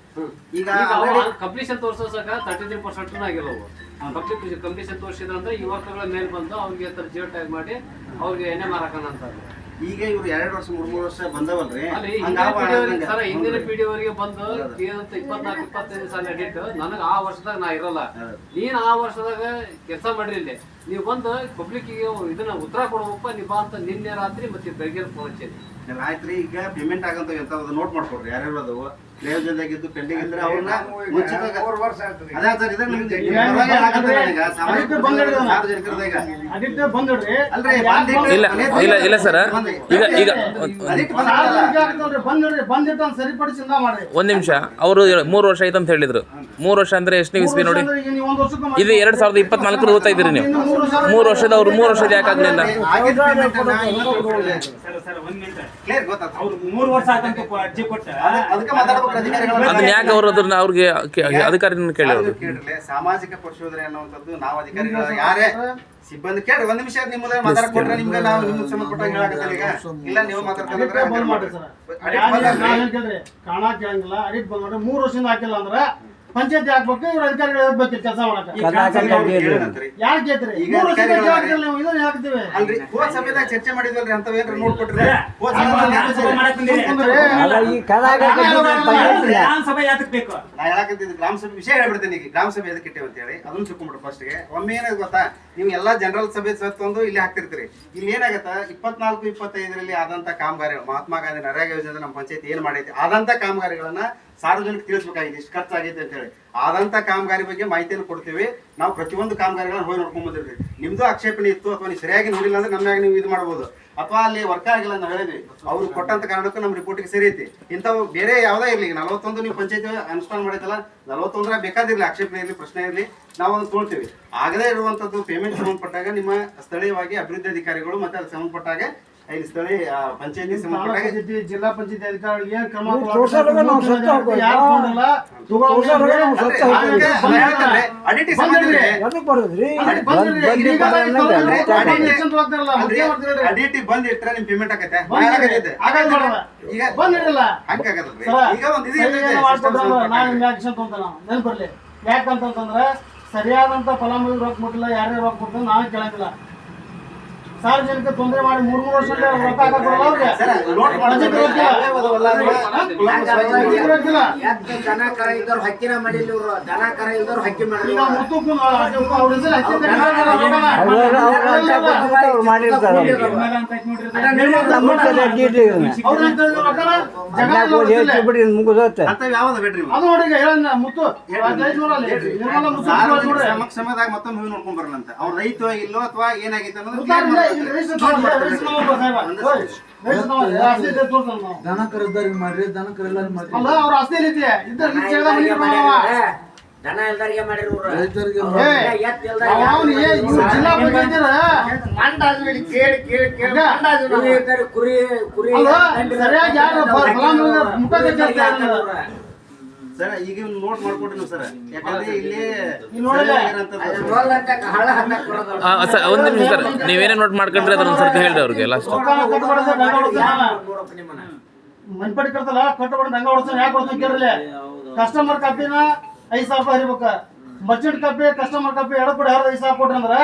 ಈಗ ಕಂಪ್ಲೀಷನ್ ತೋರ್ಸೋಸಕ 33% ಆಗಿಲ್ಲವು. ಕಂಪ್ಲೀಷನ್ ತೋರಿಸಿದ್ರಂದ್ರೆ ಈ ವರ್ಕ್ಗಳ ಮೇಲೆ ಬಂದು ಅವ್ರಿಗೆ ಜಿಯೋಟಿ ಆಗಿ ಮಾಡಿ ಅವ್ರಿಗೆ ಎಣ್ಣೆ ಮಾರಾಕಣ ಅಂತ. ಈಗ ಇವ್ರು 2 ವರ್ಷ 3 ವರ್ಷ ಬಂದವಲ್ರಿ. ಹಿಂದಿನ ಪಿಡಿಯವರಿಗೆ ಬಂದು 24-25 ಸಾಲ ಎಡಿಟ್ ನನಗ ಆ ವರ್ಷದಾಗ ನಾ ಇರಲ್ಲ, ನೀನ್ ಆ ವರ್ಷದಾಗ ಕೆಲಸ ಮಾಡ್ರಿ. ಇಲ್ಲಿ ನೀವು ಬಂದು ಪಬ್ಲಿಕ್ ಇದನ್ನ ಉತ್ತರ ಕೊಡ್ಬೇಕಪ್ಪ ನೀ ಬಾ ಅಂತ ನಿನ್ನೆ ರಾತ್ರಿ ಮತ್ತೆ ಬೆಳಗ್ಗೆ ಫೋನ್ ಹಚ್ಚೇನಿ. ಆಯ್ತ್ರಿ, ಈಗ ಪೇಮೆಂಟ್ ಆಗಂತ ನೋಟ್ ಮಾಡ್ಕೊಡ್ರಿ. ಯಾರ್ಯಾರು ಅದಾವ ಪ್ರಯೋಜನದಾಗಿದ್ದು ಪೆಂಡಿಂಗ್ ಇದ್ರೆ ಅವ್ರನ್ನ ಮುಂಚಿತವಾಗಿ ಅದೇ ಸರ್ ಇದ್ರೆ ನಿಮ್ಗೆ ಇಲ್ಲ ಸರ್. ಈಗ ಒಂದ್ ನಿಮಿಷ, ಅವರು 3 ವರ್ಷ ಆಯ್ತು ಅಂತ ಹೇಳಿದ್ರು. 3 ವರ್ಷ ಅಂದ್ರೆ ಎಷ್ಟನೇ ಇಸ್ವಿ ನೋಡಿ, ಇದು 2024 ಓದ್ತಾ ಇದ್ರಿ ನೀವು. 3 ವರ್ಷದ ಅವ್ರು 3 ವರ್ಷದ ಯಾಕಾಗ್ಲಿಲ್ಲ? ಅದನ್ನ ಯಾಕೆ ಅವರು ಅದನ್ನ ಅವ್ರಿಗೆ ಅಧಿಕಾರಿನ ಕೇಳಿರೋದು? ಸಾಮಾಜಿಕ ಪರಿಶೋಧನೆ ಅನ್ನುವಂಥದ್ದು ನಾವು ಅಧಿಕಾರಿಗಳು ಯಾರೇ ಸಿಬ್ಬಂದಿ ಕೇಳ್ರಿ. ಒಂದ್ ನಿಮಿಷ ನಿಮ್ಮ ಮಾತಾಡ್ಕೊಟ್ರೆ ನಿಮ್ಗೆ ನಾವು ನಿಮ್ಗೆ ಸಂಬಂಧಪಟ್ಟ ಹೇಳಕತ್ತಲ್ಲ. ಈಗ ಇಲ್ಲ ನೀವು ಮಾತಾಡ್ತಾರೆ ಕಾಣ ಕೇಳಂಗಿಲ್ಲ. ಅಡಿಟ್ ಬಂದ್ ಮಾಡ್ರಿ 3 ವರ್ಷದಿಂದ ಹಾಕಿಲ್ಲ ಅಂದ್ರ ಪಂಚಾಯತ್ ಹಾಕ್ಬೇಕು, ಇವ್ರ ಅಧಿಕಾರಿಗಳು ಹೇಳ್ಬೇಕು ಕೆಲಸ ಮಾಡಕ್ಕೆ. ಯಾರು ಕೇಳ್ತೀರಿ? ಅಲ್ರಿ ಹೋದ ಸಭೆದಾಗ ಚರ್ಚೆ ಮಾಡಿದ್ವಲ್ರಿ, ಅಂತವೇನ್ರ ನೋಡ್ಕೊಟ್ರಿ. ನಾ ಹೇಳಕತ್ತಿದ್ದು ಗ್ರಾಮ ಸಭೆ ವಿಷಯ ಹೇಳ್ಬಿಡ್ತೇನೆ. ಈಗ ಗ್ರಾಮ ಸಭೆ ಎದಕ್ಕೆ ಇಟ್ಟೇವೆ ಅಂತ ಹೇಳಿ ಅದನ್ನ ತಿಳ್ಕೊಂಡ್ಬಿಡ್ರಿ. ಫಸ್ಟ್ಗೆ ಒಮ್ಮೆ ಏನಾಗ ಗೊತ್ತಾ, ನೀವು ಎಲ್ಲಾ ಜನರಲ್ ಸಭೆ ತಂದು ಇಲ್ಲಿ ಹಾಕ್ತಿರ್ತೀರಿ. ಇಲ್ಲಿ ಏನಾಗತ್ತ 24-25 ಆದಂತ ಕಾಮಗಾರಿಗಳು, ಮಹಾತ್ಮ ಗಾಂಧಿ ನರೇಗಾ ಯೋಜನೆ ನಮ್ಮ ಪಂಚಾಯತ್ ಏನ್ ಮಾಡೈತಿ ಆದಂತ ಕಾಮಗಾರಿಗಳನ್ನ ಸಾರ್ವಜನಿಕ ತಿಳಿಸ್ಬೇಕಾಗಿದೆ, ಇಷ್ಟು ಖರ್ಚಾಗೈತೆ ಅಂತ ಹೇಳಿ. ಆದಂತ ಕಾಮಗಾರಿ ಬಗ್ಗೆ ಮಾಹಿತಿಯನ್ನು ಕೊಡ್ತೀವಿ. ನಾವು ಪ್ರತಿಯೊಂದು ಕಾಮಗಾರಿಗಳನ್ನ ಹೋಗಿ ನೋಡ್ಕೊಂಡ್ ಬಂದಿರ್ತೀವಿ. ನಿಮ್ದು ಆಕ್ಷೇಪಣೆ ಇತ್ತು ಅಥವಾ ನೀವು ಸರಿಯಾಗಿ ನೋಡಿಲ್ಲ ಅಂದ್ರೆ ನಮ್ಯಾಗ ನೀವು ಇದು ಮಾಡ್ಬೋದು, ಅಥವಾ ಅಲ್ಲಿ ವರ್ಕ್ ಆಗಿಲ್ಲ ನಾವು ಹೇಳಿದ್ವಿ, ಅವ್ರು ಕೊಟ್ಟಂತ ಕಾರಣಕ್ಕೂ ನಮ್ಮ ರಿಪೋರ್ಟಿಗೆ ಸರಿ ಐತಿ. ಇಂಥವು ಬೇರೆ ಯಾವುದೇ ಇರಲಿ, 41 ನೀವು ಪಂಚಾಯತಿ ಅನುಷ್ಠಾನ ಮಾಡಿದ್ದಲ್ಲ, 41 ಬೇಕಾದಿರಲಿ, ಆಕ್ಷೇಪಣೆ ಇರಲಿ, ಪ್ರಶ್ನೆ ಇರಲಿ, ನಾವು ಅದನ್ನು ತೊಳ್ತೀವಿ. ಆಗದೇ ಇರುವಂತದ್ದು ಪೇಮೆಂಟ್ ಸಂಬಂಧಪಟ್ಟಾಗ ನಿಮ್ಮ ಸ್ಥಳೀಯವಾಗಿ ಅಭಿವೃದ್ಧಿ ಅಧಿಕಾರಿಗಳು ಮತ್ತೆ ಅದಕ್ಕೆ ಸಂಬಂಧಪಟ್ಟಾಗ ಇಲ್ಲಿ ಸ್ಥಳೀಯ ಪಂಚಾಯತಿ ಸಂಬಂಧಪಟ್ಟಾಗ ಜಿಲ್ಲಾ ಪಂಚಾಯತಿ ಅಧಿಕಾರಿಗಳಿಗೆ ಏನ್ ಕ್ರಮ ಅಡಿಟಿ ಸಂಬಂಧ ಅಡಿಟಿ ಬಂದ್ ಇಟ್ರೆ ನಿಮ್ ಪೇಮೆಂಟ್ ಆಗತ್ತೆ. ಈಗ ಹಂಗಾಗದ್ರಿ. ಈಗ ಒಂದ್ ನೆನ್ಪರ್ಲಿ, ಯಾಕಂತಂದ್ರೆ ಸರಿಯಾದಂತ ಫಲಾನುಭವಿ ರೊಕ್ಕ ಮುಟ್ಟಿಲ್ಲ, ಯಾರೇ ರೊಕ್ಕ ಮುಟ್ಟಿಲ್ಲ ನಾವೇ ಕೇಳಂಗಿಲ್ಲ. ಸಾರ್ವಜನಿಕ ತೊಂದರೆ ಮಾಡಿ 3 ವರ್ಷ ರೊಕ್ಕ ಹಾಕಲ್ಲ ಅವ್ರಿಗೆ. ದನ ಕರ ಇದ್ದವ್ರು ಹಕ್ಕಿನ ಮಾಡಿಲ್ಲ, ಇವ್ರು ದನ ಕರ ಇದ್ದವ್ರು ಹಕ್ಕಿ ಮಾಡಿಲ್ಲ. ಮಾಡಿರ್ತಾರೆ ಮುಗಿದೋತ್ತೆ. ಅಂತ ಯಾವ್ದು ಬೇಡ್ರಿ ಅದು ನೋಡಿ ಮುತ್ತು ಸಮಯದಾಗ ಮತ್ತೊಮ್ಮೆ ಹೋಗಿ ನೋಡ್ಕೊಂಡ್ ಬರಲ್ಲ ಅಂತ. ಅವ್ರ ರೈತ ಇಲ್ಲೋ ಅಥವಾ ಏನಾಗಿತ್ತು ಅನ್ನೋದು ದನ ಕರದಾರಿಗೆ ಮಾಡ್ರಿ, ದನ ಕರೆಲ್ಲಾರಿ ಮಾಡ್ರಿ. ದನ ಇಲ್ದಾರಿಗೆ ಮಾಡಿರು, ರೈತರಿಗೆ ಕುರಿ ಕುರಿ ಸರ್ ಈಗ ನೋಟ್ ಮಾಡ್ಕೊಟ್ರಿ ಸರ್, ಯಾಕಂದ್ರೆ ಇಲ್ಲಿ ಹಳ್ಳ ಹತ್ತಕ್ ಬರೋದು. ಸರ್ ಒಂದು ನಿಮಿಷ ಸರ್, ನೀವೇನೇ ನೋಟ್ ಮಾಡ್ಕೊಂಡ್ರೆ ಅದನ್ನ ಸರ್ತಿ ಹೇಳ್ರಿ ಅವ್ರಿಗೆ ಲಾಸ್ಟ್. ಮನ್ಪಡಿ ಕರ್ತಲ್ಲ ಕಟ್ಟಬಡ ಹಂಗ ಹೊಡ್ಸೋಣ, ಯಾಕೆ ಹೊಡ್ಸೋಣ ಕೇಳ್ರಲ್ಲ. ಕಸ್ಟಮರ್ ಕಾಪಿನ 5,000 ರೂಪಾಯಿ ಹರಿಬೇಕ, ಬಜೆಟ್ ಕಾಪಿ ಕಸ್ಟಮರ್ ಕಾಪಿ ಎಡಪಡಿ 5,000 ಕೊಟ್ರಿ ಅಂದ್ರ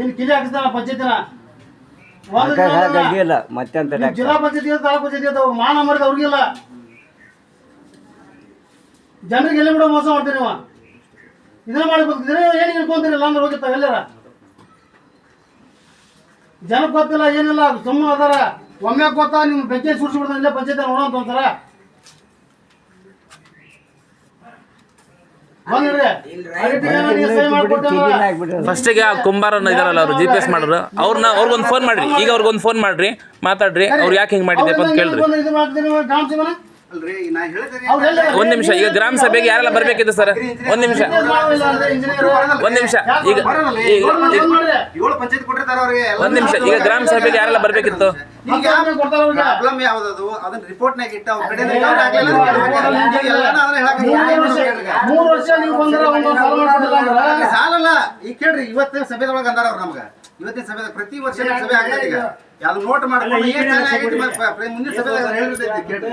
ಇನ್ ಕಿಲಿ ಹಾಕಿಸ್ತಾನ ಪಂಚಾಯತಿನ. ಮತ್ತೆಂತ ಜಿಲ್ಲಾ ಪಂಚಾಯತಿ ತಾಲೂಕು ಪಂಚಾಯತಿ ಮಾನ ಮರಿದ ಅವ್ರಿಗಿಲ್ಲ. ಜನರಿಗೆ ಎಲ್ಲಿ ಬಿಡೋ ಮೋಸ ಮಾಡ್ತೀರಿ ನೀವು. ಇದನ್ನ ಮಾಡಿ ಬರ್ತಿದ್ರೆ ಏನ್ ಇಟ್ಕೊಂತೀರಿಲ್ಲ ಅಂದ್ರೆ ಹೋಗಿರ್ತಾವ ಎಲ್ಲಾರ. ಜನಕ್ಕೆ ಗೊತ್ತಿಲ್ಲ ಏನಿಲ್ಲ, ಸುಮ್ಮನೆ ಅದಾರ. ಒಮ್ಮೆ ಗೊತ್ತಾ ನಿಮ್ ಬೆಂಕಿ ಸುಡ್ಸಿ ಬಿಡ್ತಾನೆ ಇಲ್ಲೇ ಪಂಚಾಯತ್ ನೋಡೋಂತ ಒಂದ್ಸರ ಫಸ್ಟಿಗೆ ಆ ಕುಂಬಾರನ್ನ ಇದಾರಲ್ಲ ಅವರು GPS ಮಾಡೋರು, ಅವ್ರಿಗೊಂದು ಫೋನ್ ಮಾಡ್ರಿ. ಈಗ ಅವ್ರಿಗೊಂದು ಫೋನ್ ಮಾಡ್ರಿ, ಮಾತಾಡ್ರಿ, ಅವ್ರು ಯಾಕೆ ಹಿಂಗೆ ಮಾಡಿದ್ದೆಪ್ಪ ಅಂತ ಕೇಳ್ರಿ. ಅಲ್ರಿ ನಾ ಹೇಳಿದ್ರೆ ಒಂದ್ ನಿಮಿಷ, ಈಗ ಗ್ರಾಮ ಸಭೆಗೆ ಯಾರೆಲ್ಲ ಬರ್ಬೇಕಿತ್ತು ಸರ್? ಒಂದ್ ನಿಮಿಷ ಈಗ 7 ಪಂಚಾಯತ್ ಕೊಟ್ಟಿರ್ತಾರ ಅವ್ರಿಗೆ. ಒಂದ್ ನಿಮಿಷ, ಈಗ ಗ್ರಾಮ ಸಭೆಗೆ ಯಾರೆಲ್ಲ ಬರ್ಬೇಕಿತ್ತು? ಪ್ರಾಬ್ಲಮ್ ಯಾವ್ದದು ಅದನ್ನ ರಿಪೋರ್ಟ್ ನಾಗ ಇಟ್ಟ ಅವ್ರ ಕಡೆ ಸಾಲಲ್ಲ. ಈಗ ಕೇಳ್ರಿ, ಇವತ್ತಿನ ಸಭೆದೊಳಗೆ ಅಂದಾರ ಅವ್ರು ನಮ್ಗ. ಇವತ್ತಿನ ಸಭೆ ಪ್ರತಿ ವರ್ಷ ಸಭೆ ಆಗ್ತದೆ. ಈಗ ಯಾವ್ದು ನೋಟ್ ಮಾಡ್ಕೊಂಡು ಮುಂದಿನ ಸಭೆದಾಗ ಹೇಳಿರ್ತೈತಿ ಕೇಳ್ರಿ.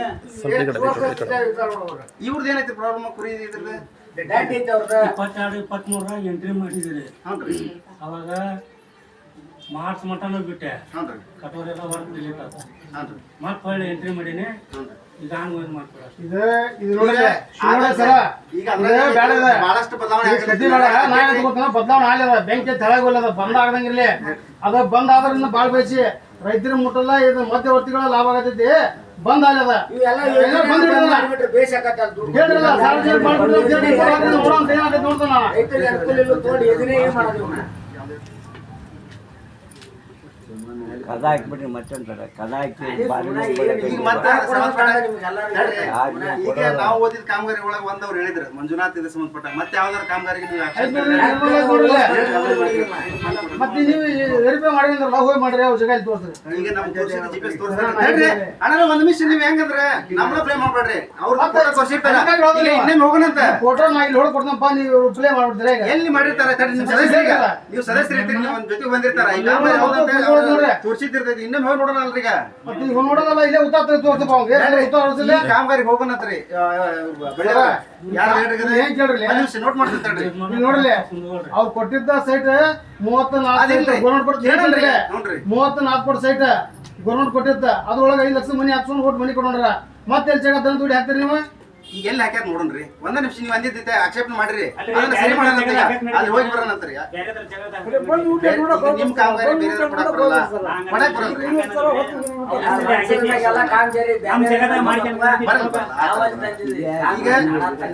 ಇವ್ರದ್ದು ಏನೈತಿ ಪ್ರಾಬ್ಲಮ್ ಕುರಿ ಇದ್ರದ್ದು? 22-23 ಎಂಟ್ರಿ ಮಾಡಿದ್ರಿ. ಅವಾಗ ಮಾರ್ಚ್ ಮಟನೂ ಬಿಟ್ಟೆ, ಕಟೋರೆಲ್ಲ ವರ್ಕ್ ಡಿಲೀಟ್ ಆತ. ಮತ್ತೆ ಹೊಳ್ಳಿ ಎಂಟ್ರಿ ಮಾಡೀನಿ. ಈಗ ಹಂಗ ಮಾಡ್ಕೊಡ ಬಹಳಷ್ಟು ಬದಲಾವಣೆ ಬದಲಾವಣೆ ಆಗ್ಯದ. ಬೆಂಕಿ ತೆಳಗೋಲ್ಲದ, ಬಂದ್ ಆಗದಂಗಿರ್ಲಿ. ಅದ ಬಂದ್ ಆದ್ರಿಂದ ಬಾಳ್ ಬಯಸಿ ರೈತರ ಮುಟ್ಟಲ್ಲ, ಇದು ಮಧ್ಯವರ್ತಿಗಳ ಲಾಭ ಆಗತೈತಿ. ಬಂದ್ ಆಗ್ಯದ ಹೇಳ್ರಲ್ಲ, ಸಾರ್ವಜನಿಕ ನೋಡ್ತಾನ. ಕದ ಹಾಕ್ಬಿಟ್ರಿ ಮತ್ತೆಂತಾರೆ ಕದ ಹಾಕಿ ಈಗ ನಾವು ಓದಿದ ಕಾಮಗಾರಿ ಒಳಗೆ ಒಂದವ್ರು ಹೇಳಿದ್ರು ಮಂಜುನಾಥ್ ಇದು ಸಂಬಂಧಪಟ್ಟ ಮತ್ತೆ ಯಾವ್ದಾರ ಕಾಮಗಾರಿಗೆ ನೀವು ಮತ್ತೆ ನೀವು ವೆರಿಫೈ ಮಾಡಿದ್ರಲ್ಲ, ಹೋಗಿ ಮಾಡ್ರಿ, ಅವ್ರ ಜಾಗ ತೋರಿಸ್ರಿ. ಈಗ ನಮ್ಗೆ GPS ತೋರಿಸ್ತಾರೆ ಅಣ್ಣ. ಒಂದ್ ನಿಮಿಷ, ನೀವ್ ಹೆಂಗಂದ್ರೆ ನಮ್ನ ಪ್ಲೇ ಮಾಡ್ಬೇಡ್ರಿ, ಅವ್ರ ಇನ್ನೇನ್ ಹೋಗೋಣಂತ ಫೋಟೋ ನಾ ಇಲ್ಲಿ ಹೊಡ್ ಕೊಡ್ತನಪ್ಪ, ನೀವು ಪ್ಲೇ ಮಾಡ್ಬಿಡ್ತೀರ. ಎಲ್ಲಿ ಮಾಡಿರ್ತಾರೆ ನೀವು ಸದಸ್ಯರು ಇರ್ತೀರಿ, ನೀವು ಒಂದ್ ಜೊತೆಗೆ ಬಂದಿರ್ತಾರ. ತೋರ್ಸಿದ್ದಿರ್ತೈತಿ, ಇನ್ನೊಮ್ಮೆ ಹೋಗಿ ನೋಡೋಣ ಅಲ್ರಿ. ಈಗ ನೋಡೋದಲ್ಲ, ಇಲ್ಲೇ ಉತ್ತರ ತೋರ್ಸಪ್ಪ. ಕಾಮಗಾರಿಗೆ ಹೋಗೋಣತ್ರಿ. ನೋಟ್ ಮಾಡ್ತಿರ್ತಾರ್ರಿ. ನೋಡ್ರಿ, ಅವ್ರು ಕೊಟ್ಟಿದ್ದ ಸೈಟ್ 34 ಫುಟ್ ಸೈಟ್ ಗೌರ್ಮೆಂಟ್ ಕೊಟ್ಟಿದ್ದ. ಅದ್ರೊಳಗೆ 5 ಲಕ್ಷ ಮನಿ ಹಾಕ್ಸ್ಕೊಂಡು ಓಟ್ ಮನಿ ಕೊಡೋಣ. ಮತ್ತೆ ಎಲ್ಲಿ ಜಾಗ ತಂದು ದುಡ್ಡು ಹಾಕ್ತೀರಿ ನೀವು? ಈಗ ಎಲ್ಲಿ ಹಾಕ್ಯಾರ ನೋಡೋಣ್ರಿ. ಒಂದ ನಿಮಿಷ ನೀವು ಅಂದಿದ್ದೆ ಆಕ್ಷೇಪಣೆ ಮಾಡ್ರಿ, ಅದನ್ನ ಸರಿ ಮಾಡೋಣ ಅಂತ ಈಗ. ಅಲ್ಲಿ ಹೋಗಿ ಬರೋಣ ಅಂತಾರೆ. ನಿಮ್ ಕಾಮಗಾರಿ ಬೇರೆ ಕೊಡಕ್ ಬರಲ್ಲ, ಕೊಡಕ್ ಬರಲ್ರಿ. ಈಗ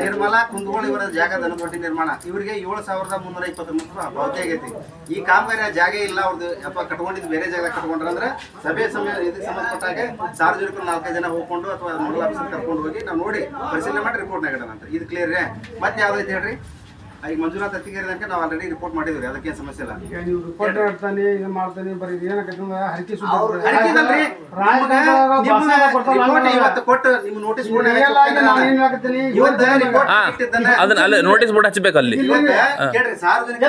ನಿರ್ಮಲಾ ಕುಂದಗೋಳ ಇವರ ಜಾಗ ದನಪಟ್ಟಿ ನಿರ್ಮಾಣ ಇವರಿಗೆ 7,323 ಪಾವತಿ ಆಗೈತಿ. ಈ ಕಾಮಗಾರಿ ಜಾಗ ಇಲ್ಲ ಅವ್ರದ್ದು ಅಥವಾ ಕಟ್ಕೊಂಡಿದ್ದು ಬೇರೆ ಜಾಗ ಕಟ್ಕೊಂಡ್ರ ಅಂದ್ರೆ ಸಭೆ ಇದಕ್ಕೆ ಸಂಬಂಧಪಟ್ಟಾಗ ಸಾರ್ವಜನಿಕರು 4-5 ಜನ ಹೋಗ್ಕೊಂಡು ಅಥವಾ ಮಂಡಲ ಆಫೀಸರ್ ಕರ್ಕೊಂಡು ಹೋಗಿ ನಾವು ನೋಡಿ ಪರಿಶೀಲನೆ ಮಾಡಿ ರಿಪೋರ್ಟ್ ನಾಗಿಡೋಣ ಅಂತ. ಇದು ಕ್ಲಿಯರ್ ರೀ. ಮತ್ತೆ ಯಾವ್ದೈತಿ ಹೇಳ್ರಿ? ಈಗ ಮಂಜುನಾಥ್ ಅತ್ತಿಗೆರೆ ತನಕ ನಾವು ಆಲ್ರೆಡಿ ರಿಪೋರ್ಟ್ ಮಾಡಿದ್ರಿ, ಅದಕ್ಕೇನು ಸಮಸ್ಯೆ ಇಲ್ಲ. ಈಗ ನೀವು ರಿಪೋರ್ಟ್ ಮಾಡ್ತಾನೆ ಇದು ಮಾಡ್ತಾನೆ ಬರೀ ಏನಕ್ಕೆ ಹರಕೆ ಇವತ್ತು ಕೊಟ್ಟು ನಿಮ್ಮ ನೋಟಿಸ್ ಬೋರ್ಡ್ ಅದನ್ನ ಅಲ್ಲೇ ನೋಟಿಸ್ ಬೋರ್ಡ್ ಹಚ್ಚಬೇಕು ಅಲ್ಲಿ. ಕೇಳ್ರಿ, ಸಾರ್ವಜನಿಕ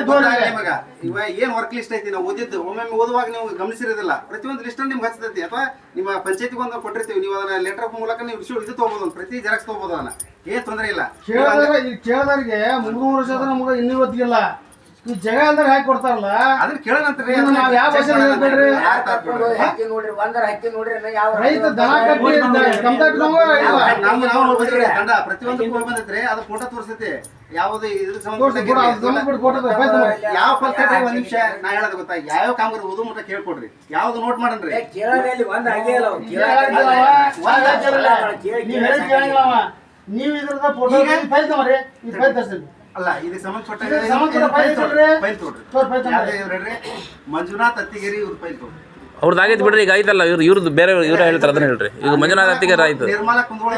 ನಿಮಗ ಇವ ಏನ್ ವರ್ಕ್ ಲಿಸ್ಟ್ ಐತಿ ನಾವು ಓದಿದ್ದು ಒಮ್ಮೆ ಓದುವಾಗ ನೀವು ಗಮನಿಸಿರೋದಿಲ್ಲ. ಪ್ರತಿಯೊಂದು ಲಿಸ್ಟ್ ನಿಮ್ಗೆ ಹಚ್ಚತೈತಿ ಅಥವಾ ನಿಮ್ಮ ಪಂಚಾಯತಿಗೆ ಒಂದು ಕೊಟ್ಟಿರ್ತೀವಿ, ನೀವು ಅದನ್ನ ಲೆಟರ್ ಮೂಲಕ ನೀವು ರಿಸೀವ್ ಇದು ತಗೋಬಹುದು, ಪ್ರತಿ ಜೆರಾಕ್ಸ್ ತಗೋಬಹುದು. ಅದನ್ನ ಏನ್ ತೊಂದರೆ ಇಲ್ಲ. ಕೇಳದವ್ರಿಗೆ 3 ವರ್ಷ ಆದ್ರೆ ನಮ್ಗೆ ಇನ್ನೂ ಗೊತ್ತಿಲ್ಲ. ಈ ಜಾಗ ಅಂದ್ರೆ ಹಾಕಿ ಕೊಡ್ತಾರಲ್ಲ ಅದನ್ನ ಕೇಳೋಣಂತ್ರಿ. ನಾವ್ ಯಾವ ಭಾಷೆ ಹೇಳ್ಬೇಡ್ರಿ. ನೋಡ್ರಿ ಒಂದರ ಹಕ್ಕಿ ನೋಡ್ರಿ ಯಾವ ರೈತ ದನ ಕಟ್ಟಿ ಕಂಪ್ಲೇಂಟ್ ದಂಡ ಪ್ರತಿಯೊಂದು ಬಂದೈತ್ರಿ, ಅದು ಫೋಟೋ ತೋರಿಸ್ತೈತಿ. ಯಾವ್ದು ಇದ್ರ ಯಾವ ಫಲ ಒಂದ್ ನಿಮಿಷ ನಾ ಹೇಳೋದು ಗೊತ್ತಾ, ಯಾವ ಕಾಮಗಾರಿ ಓದು ಮಟ್ಟ ಕೇಳ್ಕೊಡ್ರಿ, ಯಾವ್ದು ನೋಟ್ ಮಾಡನ್ರಿ. ಕೇಳೋದ್ರಲ್ಲಿ ಒಂದ್ ಆಗೇ ಇಲ್ಲ ನೀವು ಇದ್ರದ ಫೋಟೋ ಫೈಲ್ ತಗೋರಿ, ಈ ಫೈಲ್ ತರ್ಸಿ. ಅಲ್ಲ ಇದಕ್ಕೆ ಸಂಬಂಧಪಟ್ಟ ಫೈಲ್ ತೋಡ್ರಿ. ಮಂಜುನಾಥ್ ಅತ್ತಿಗೆರೆ ಇವ್ರ ಫೈಲ್ ತೋಡ್ರಿ. ಅವ್ರದ್ದು ಆಗೈತೆ ಬಿಡ್ರಿ. ಈಗ ಆಯ್ತಲ್ಲ ಇವ್ರದ್ದು ಬೇರೆ ಇವ್ರು ಹೇಳ್ತಾರೆ, ಅದನ್ನ ಹೇಳ್ರಿ. ಈಗ ಮಂಜುನಾಥ್ ಅತ್ತಿಗೆರೆ ಆಯ್ತು. ನಿರ್ಮಲಾ ಕುಂದಗೋಳ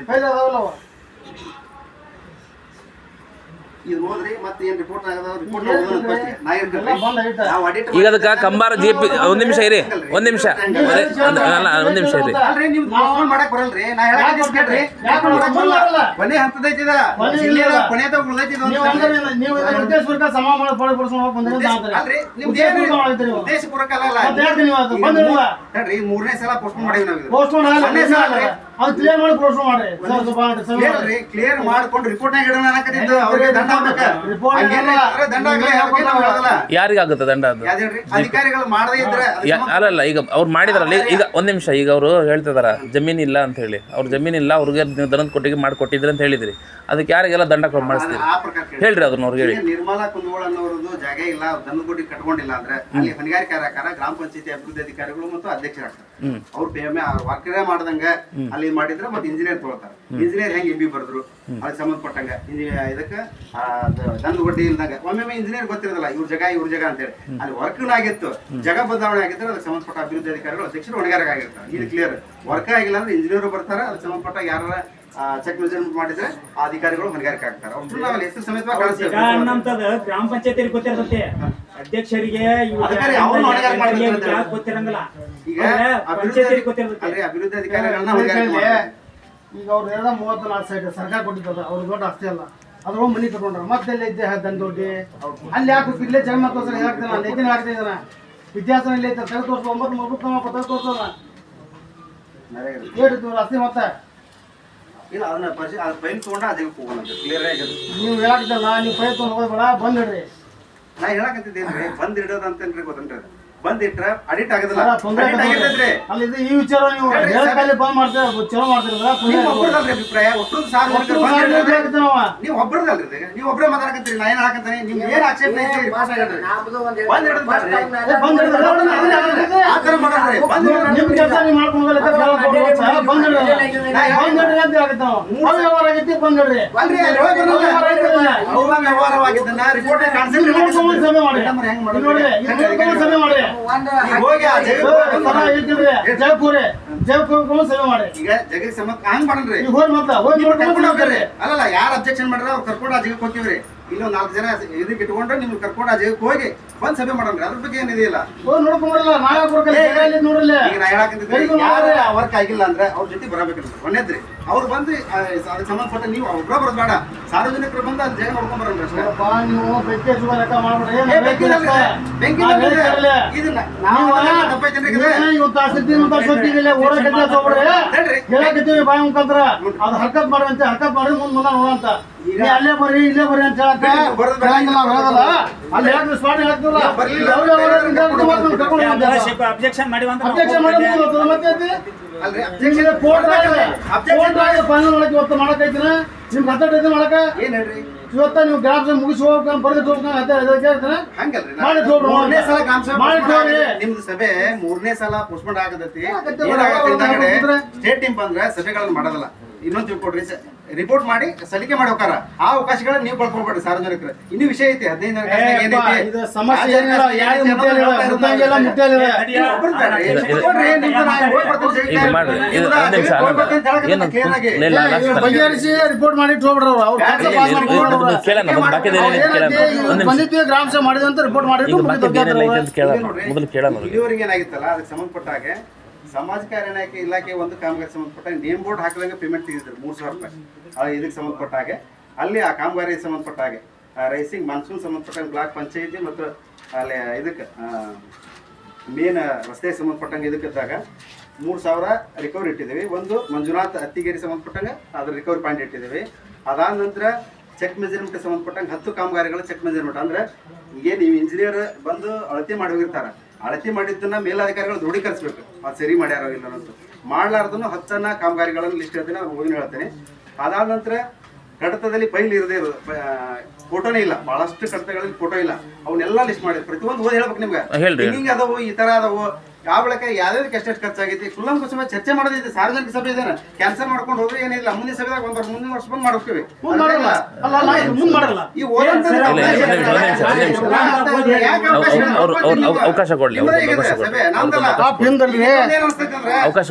ಫೈಲ್ ಅದಾವಲ್ಲ ಇದು ನೋಡ್ರಿ. ಮತ್ತೆ ಏನ್ ರಿಪೋರ್ಟ್ ಆಗದ ರಿಪೋರ್ಟ್ ಈಗ ಅದಕ್ಕೆ ಕಂಬಾರ GP ಒಂದ್ ನಿಮಿಷ ಇರಿ, ಒಂದ್ ನಿಮಿಷ ಇರಿ. ಮಾಡಕ್ ಬರಲ್ರಿ. ನಾ ಹೇಳಕ್ ಕೇಳ್ರಿ, ಕೊನೆ ಹಂತದೈತಿ ಕೊನೆದಾಗ ಉಳ್ದೈತಿ. ಉದ್ದೇಶಪೂರ್ವಕ ಅಲ್ಲ. ಹೇಳ್ರಿ, 3ನೇ ಸಲ ಪೋಸ್ಟ್ ಮಾಡೀವಿ ನಾವು. ಕ್ಲಿಯರ್ ಮಾಡ್ಕೊಂಡು ರಿಪೋರ್ಟ್ ನಾಗ ಇಡೋಣ ಅನ್ನಕತ್ತಿದ್ದು. ಅವ್ರಿಗೆ ದಂಡ ಯಾರಿಗಾಗುತ್ತೆ ದಂಡ? ಅದು ಅಧಿಕಾರಿಗಳು ಮಾಡದೇ ಇದ್ರೆ ಅಲ್ಲಲ್ಲ, ಈಗ ಅವ್ರು ಮಾಡಿದಾರಲ್ಲ. ಈಗ ಒಂದ್ ನಿಮಿಷ, ಈಗ ಅವರು ಹೇಳ್ತಿದಾರ ಜಮೀನ್ ಇಲ್ಲ ಅಂತ ಹೇಳಿ. ಅವ್ರ ಜಮೀನ್ ಇಲ್ಲ, ಅವ್ರಿಗೆ ನೀವು ದನದ ಕೊಟ್ಟಿಗೆ ಮಾಡಿಕೊಟ್ಟಿದ್ರಿ ಅಂತ ಹೇಳಿದ್ರಿ. ಅದಕ್ಕೆ ಯಾರಿಗೆಲ್ಲ ದಂಡ ಮಾಡಿಸ್ತೀರಿ ಆ ಪ್ರಕಾರ ಹೇಳ್ರಿ ಅದನ್ನ ಅವ್ರಿಗೆ ಹೇಳಿ. ನಿರ್ಮಲಾ ಕುಂದಗೋಳ ಅನ್ನೋರದ್ದು ಜಾಗ ಇಲ್ಲ, ದನದ ಕೊಟ್ಟಿ ಕಟ್ಕೊಂಡಿಲ್ಲ ಅಂದ್ರೆ ಅಲ್ಲಿ ಹೊಣೆಗಾರಿಕೆ ಗ್ರಾಮ ಪಂಚಾಯತಿ ಅಭಿವೃದ್ಧಿ ಅಧಿಕಾರಿಗಳು ಮತ್ತು ಅಧ್ಯಕ್ಷರಾಗ್ತಾರೆ. ಅವ್ರು ವರ್ಕರೇ ಮಾಡ್ದಂಗ ಅಲ್ಲಿ ಮಾಡಿದ್ರೆ ಮತ್ತೆ ಇಂಜಿನಿಯರ್ ತೊಗೊಳ್ತಾರೆ. ಇಂಜಿನಿಯರ್ ಹೆಂಗ್ MB ಬರೆದ್ರು ಅದಕ್ಕೆ ಸಂಬಂಧಪಟ್ಟಂಗ ಇದಕ್ಕೆ ದನದ ಗೊಡ್ಡಿ ಇಲ್ದಂಗ ಒಮ್ಮೆ ಇಂಜಿನಿಯರ್ ಗೊತ್ತಿರೋದಿಲ್ಲ ಇವ್ರ ಜಾಗ ಅಂತೇಳಿ. ಅಲ್ಲಿ ವರ್ಕ್ ಆಗಿತ್ತು, ಜಾಗ ಬದಲಾವಣೆ ಆಗಿದ್ರೆ ಅದಕ್ಕೆ ಸಂಬಂಧಪಟ್ಟ ಅಭಿವೃದ್ಧಿ ಅಧಿಕಾರಿಗಳು ಅಧ್ಯಕ್ಷರು ಹೊಣೆಗಾರ ಆಗಿರ್ತಾರೆ. ಇದು ಕ್ಲಿಯರ್. ವರ್ಕ್ ಆಗಿಲ್ಲ ಅಂದ್ರೆ ಇಂಜಿನಿಯರ್ ಬರ್ತಾರೆ, ಅದಕ್ಕೆ ಸಂಬಂಧಪಟ್ಟ ಯಾರ ಚೆಕ್ ಮೆಜರ್ಮೆಂಟ್ ಮಾಡಿದ್ರೆ ಆ ಅಧಿಕಾರಿಗಳು ಹೊಣೆಗಾರಿಕೆ ಆಗ್ತಾರೆ. ಅವ್ರು ನಾವಲ್ಲಿ ಹೆಸರು ಸಮೇತವಾಗಿ ಗ್ರಾಮ ಪಂಚಾಯತಿ ಗೊತ್ತಿರ್ತೈತೆ, ಅಧ್ಯಕ್ಷರಿಗೆ ಗೊತ್ತಿರಂಗಿಲ್ಲ. ಈಗ ಅಭಿವೃದ್ಧಿ ಅಧಿಕಾರಿಗಳನ್ನ ಈಗ ಅವ್ರು 34 ಸೈಟ್ ಸರ್ಕಾರ ಕೊಟ್ಟಿದ್ದದ, ಅವ್ರು ದೊಡ್ಡ ಅಷ್ಟೇ ಅಲ್ಲ, ಅದ್ರೊಳಗೆ ಮನಿ ತಗೊಂಡ್ರ ಮತ್ತೆ ಎಲ್ಲ ಇದ್ದೆ ದಂದೊಡ್ಡಿ ಅಲ್ಲಿ ಯಾಕೆ ಇಲ್ಲೇ ಜಗನ್ನಾಥ ತೋರ್ಸ ಹೇಳ್ತಾನ, ಲೇಖನ ಹಾಕ್ತಾ ಇದ್ದಾನ, ಇತಿಹಾಸ ಇಲ್ಲಿ ಐತೆ ತೆಗೆದು ತೋರ್ಸ 9 ತೋರ್ಸೋದ ಹೇಳಿದ್ದು ಅಷ್ಟೇ. ಮತ್ತೆ ಇಲ್ಲ ಅದನ್ನ ಫೈಲ್ ತಗೊಂಡ ಅದಕ್ಕೆ ಹೋಗೋಣ ಕ್ಲಿಯರ್ ಆಗಿದೆ. ನೀವು ಹೇಳಕ್ಕಿದ್ದಲ್ಲ, ನೀವು ಫೈಲ್ ತಗೊಂಡು ಹೋಗ್ಬೇಡ, ಬಂದಿಡ್ರಿ. ನಾ ಹೇಳಕಂತಿದ್ದೇನ್ರಿ, ಬಂದ್ ಇಡೋದು ಅಂತೇನ್ರಿ ಗೊತ್ತನ್ರಿ. ಬಂದ್ ಇಟ್ರ ಅಡಿಟ್ ಆಗೋದಿಲ್ಲ. ಅಲ್ಲಿ ಈ ವಿಚಾರ ನೀವು ಬಂದ್ ಮಾಡ್ತೀರ, ಚಲೋ ಮಾಡ್ತೀರ. ಅಭಿಪ್ರಾಯ ಒಟ್ಟು ನೀವು ಒಬ್ಬರದಲ್ರಿ, ನೀವು ಒಬ್ಬರೇ ಮಾತಾಡಕತ್ತೀರಿ. ನಾ ಏನ್ ಹಾಕಂತಾನೆ ನಿಮ್ಗೆ ಏನ್ ಆಕ್ಷೇಪ ಐತಿ? ನಿಮ್ ಕೆಲಸ ನೀವು ಮಾಡ್ಕೊಂಡ್ರಿ ವ್ಯವಹಾರವಾಗಿದ್ದನ್ನ ರಿಪೋರ್ಟ್ ಸಭೆ ಮಾಡಿ ಈಗ ಜಗಕ್ಕೆ ಸಂಬಂಧ ಹಂಗ್ ಮಾಡಲ್ರಿ. ಅಲ್ಲಲ್ಲ, ಯಾರು ಅಬ್ಜೆಕ್ಷನ್ ಮಾಡ್ರ ಅವ್ರು ಕರ್ಕೊಂಡು ಆ ಜಗಕ್ಕೆ ಹೋಗ್ತೀವ್ರಿ. ಇಲ್ಲೊಂದು 4 ಜನ ಇದಕ್ಕೆ ಇಟ್ಕೊಂಡ್ರೆ ನಿಮ್ಗೆ ಕರ್ಕೊಂಡು ಆ ಜಗಕ್ಕೆ ಹೋಗಿ ಬಂದ್ ಸಭೆ ಮಾಡಲ್ರಿ. ಅದ್ರ ಬಗ್ಗೆ ಏನಿದೆಯಲ್ಲ ಈಗ ನಾ ಹೇಳಕಂತಿದ್ರಿ, ಯಾರು ವರ್ಕ್ ಆಗಿಲ್ಲ ಅಂದ್ರೆ ಅವ್ರ ಜೊತೆ ಬರಬೇಕ್ರಿ. ಒಂದೇದ್ರಿ ಅವ್ರು ಬಂದು ಅದಕ್ಕೆ ಸಂಬಂಧಪಟ್ಟ ನೀವು ಒಬ್ಬರ ಬರೋದು ಬೇಡ, ಸಾರ್ವಜನಿಕರು ಬಂದು ಅದ್ ಜಾಗ ನೋಡ್ಕೊಂಡ್ ಬರೋಣ ಅಷ್ಟೇ. ಬಾಯಿ ಮುಖಾಂತರ ಅದು ಹರ್ಕತ್ ಮಾಡ್ರಂತೆ, ಹರ್ಕತ್ ಮಾಡಿ ಮುಂದ್ ನೋಡಂತ ಈಗ ನೀ ಅಲ್ಲೇ ಬರ್ರಿ ಇಲ್ಲೇ ಬರ್ರಿ ಅಂತ ಹೇಳಕ್ಕ ಬರೋದು ಹೇಳಂಗಿಲ್ಲ ನಾವು ಹೇಳೋದಲ್ಲ ಅಲ್ಲಿ ಹೇಳ್ತೀವಿ ಸ್ಪಾಟ್ ಹೇಳ್ತೀವಲ್ಲ ಬರ್ಲಿಲ್ಲ. ಅಬ್ಜೆಕ್ಷನ್ ಮಾಡಿ ಅಧ್ಯಕ್ಷ ಮಾಡಿ ಮತ್ತೆ ಅಲ್ರಿ ನಿಮ್ಗೆ ಕೋರ್ಟ್ ಫೈನಲ್ ಮಾಡಕ್ಕೆ ಇವತ್ತು ಮಾಡಕ್ಕೈತಿನ ನಿಮ್ಗೆ ಹತ್ತೈತಿ ಮಾಡಕ ಏನ್ ಹೇಳ್ರಿ ಇವತ್ತ ನೀವು ಗ್ರಾಮ ಸಭೆ ಮುಗಿಸಿ ಹೋಗ್ಕೊಂಡು ಬರ್ದಿಟ್ಟು ಹೋಗ್ತಾನೆ ಹಂಗಲ್ರಿ ಮಾಡಿ ತೋರ್ರಿ. ಮೂರನೇ ಸಲ ಗ್ರಾಮ ಸಭೆ ಮಾಡಿ ತೋರ್ರಿ. ನಿಮ್ದು ಸಭೆ ಮೂರನೇ ಸಲ ಪೋಸ್ಟ್ಪೋನ್ ಆಗತೈತಿ ಆಗತ್ತೆ. ಸ್ಟೇಟ್ ಟೀಮ್ ಬಂದ್ರೆ ಸಭೆಗಳನ್ನ ಮಾಡೋದಲ್ಲ ಇನ್ನೊಂದು ತಿಳ್ಕೊಡ್ರಿ ರಿಪೋರ್ಟ್ ಮಾಡಿ ಸಲಿಕೆ ಮಾಡಿ ಹೋಗಾರ ಆ ಅವಕಾಶಗಳನ್ನ ನೀವು ಕಳ್ಕೊಳ್ಬೇಡ್ರಿ ಸಾರ್ವಜನಿಕರು ಇನ್ನೂ ವಿಷಯ ಐತಿ 15 ಇದು ಸಮಸ್ಯೆ ಏನಿಲ್ಲ ಯಾರು ಮುಟ್ಟಿಯಲ್ಲ ಮುಟ್ಟಂಗಿಲ್ಲ ಮುಟ್ಟಿಯಲ್ಲ ಬಗೆಹರಿಸಿ ರಿಪೋರ್ಟ್ ಮಾಡಿ ಇಟ್ಕೊಬಿಡ್ರು ಅವ್ರು ಬಂದಿದ್ವಿ ಗ್ರಾಮ ಸಭೆ ಮಾಡಿದೆ ಅಂತ ರಿಪೋರ್ಟ್ ಮಾಡಿ ಇಲ್ಲಿವರೆಗೆ ಏನಾಗಿತ್ತಲ್ಲ ಅದಕ್ಕೆ ಸಂಬಂಧಪಟ್ಟ ಹಾಗೆ ಸಮಾಜ ಕಲ್ಯಾಣ ಇಲಾಖೆ ಒಂದು ಕಾಮಗಾರಿ ಸಂಬಂಧಪಟ್ಟ ನೇಮ್ ಬೋರ್ಡ್ ಹಾಕಿದಾಗ ಪೇಮೆಂಟ್ ತೆಗೆದಿದ್ರು 3,000 ರೂಪಾಯಿ ಇದಕ್ಕೆ ಸಂಬಂಧಪಟ್ಟ ಹಾಗೆ ಅಲ್ಲಿ ಆ ಕಾಮಗಾರಿಗೆ ಸಂಬಂಧಪಟ್ಟ ಹಾಗೆ ರೈಸಿಂಗ್ ಮಾನ್ಸೂನ್ ಸಂಬಂಧಪಟ್ಟ ಬ್ಲಾಕ್ ಪಂಚಾಯಿತಿ ಮತ್ತು ಅಲ್ಲಿ ಇದಕ್ಕೆ ಮೇನ್ ರಸ್ತೆಗೆ ಸಂಬಂಧಪಟ್ಟಂಗೆ ಇದಕ್ಕಿದ್ದಾಗ 3,000 ರಿಕವರಿ ಇಟ್ಟಿದ್ದೀವಿ. ಒಂದು ಮಂಜುನಾಥ್ ಅತ್ತಿಗೇರಿ ಸಂಬಂಧಪಟ್ಟಂಗೆ ಅದ್ರ ರಿಕವರಿ ಪಾಯಿಂಟ್ ಇಟ್ಟಿದ್ದೀವಿ. ಅದಾದ ನಂತರ ಚೆಕ್ ಮೆಜರ್ಮೆಂಟ್ಗೆ ಸಂಬಂಧಪಟ್ಟಂಗೆ 10 ಕಾಮಗಾರಿಗಳ ಚೆಕ್ ಮೆಜರ್ಮೆಂಟ್ ಅಂದ್ರೆ ಈಗ ನೀವು ಇಂಜಿನಿಯರ್ ಬಂದು ಅಳತೆ ಮಾಡಿ ಹೋಗಿರ್ತಾರೆ ಅಳತೆ ಮಾಡಿದ್ದನ್ನ ಮೇಲಾಧಿಕಾರಿಗಳು ದೃಢೀಕರಿಸಬೇಕು ಅದು ಸರಿ ಮಾಡ್ಯಾರೋ ಇಲ್ಲ ಅಂತ ಮಾಡ್ಲಾರ್ದನ್ನು 10 ಕಾಮಗಾರಿಗಳನ್ನು ಲಿಸ್ಟ್ ಹೇಳ್ತೀನಿ ಅವ್ರು ಓದಿನ ಹೇಳ್ತೀನಿ. ಅದಾದ ನಂತರ ಕಡತದಲ್ಲಿ ಫೈಲ್ ಇರದೇ ಇರೋದು ಫೋಟೋನೇ ಇಲ್ಲ ಬಹಳಷ್ಟು ಕಡತಗಳಲ್ಲಿ ಫೋಟೋ ಇಲ್ಲ ಅವನ್ನೆಲ್ಲ ಲಿಸ್ಟ್ ಮಾಡಿದ್ರು ಪ್ರತಿಯೊಂದು ಓದಿ ಹೇಳ್ಬೇಕು ನಿಮ್ಗೆ ಹಿಂಗೆ ಅದಾವು ಈ ತರ ಅದಾವು ಯಾವ ಬಳಕೆ ಯಾವ್ಯಾವ್ದಕ್ಕೆ ಎಷ್ಟೆಷ್ಟು ಖರ್ಚಾಗೈತಿ ಕುಲ್ಲಂಕುಷ ಚರ್ಚೆ ಮಾಡೋದೈತಿ ಸಾರ್ವಜನಿಕ ಸಭೆ ಇದೇನೆ ಕ್ಯಾನ್ಸಲ್ ಮಾಡ್ಕೊಂಡು ಹೋದ್ರೆ ಏನಿಲ್ಲ ಮುಂದಿನ ಸಭೆದಾಗ ಮುಂದಿನ ವರ್ಷ ಬಂದ್ ಮಾಡ್ತೀವಿ ಈ ಅವಕಾಶ ಕೊಡ್ಲಿ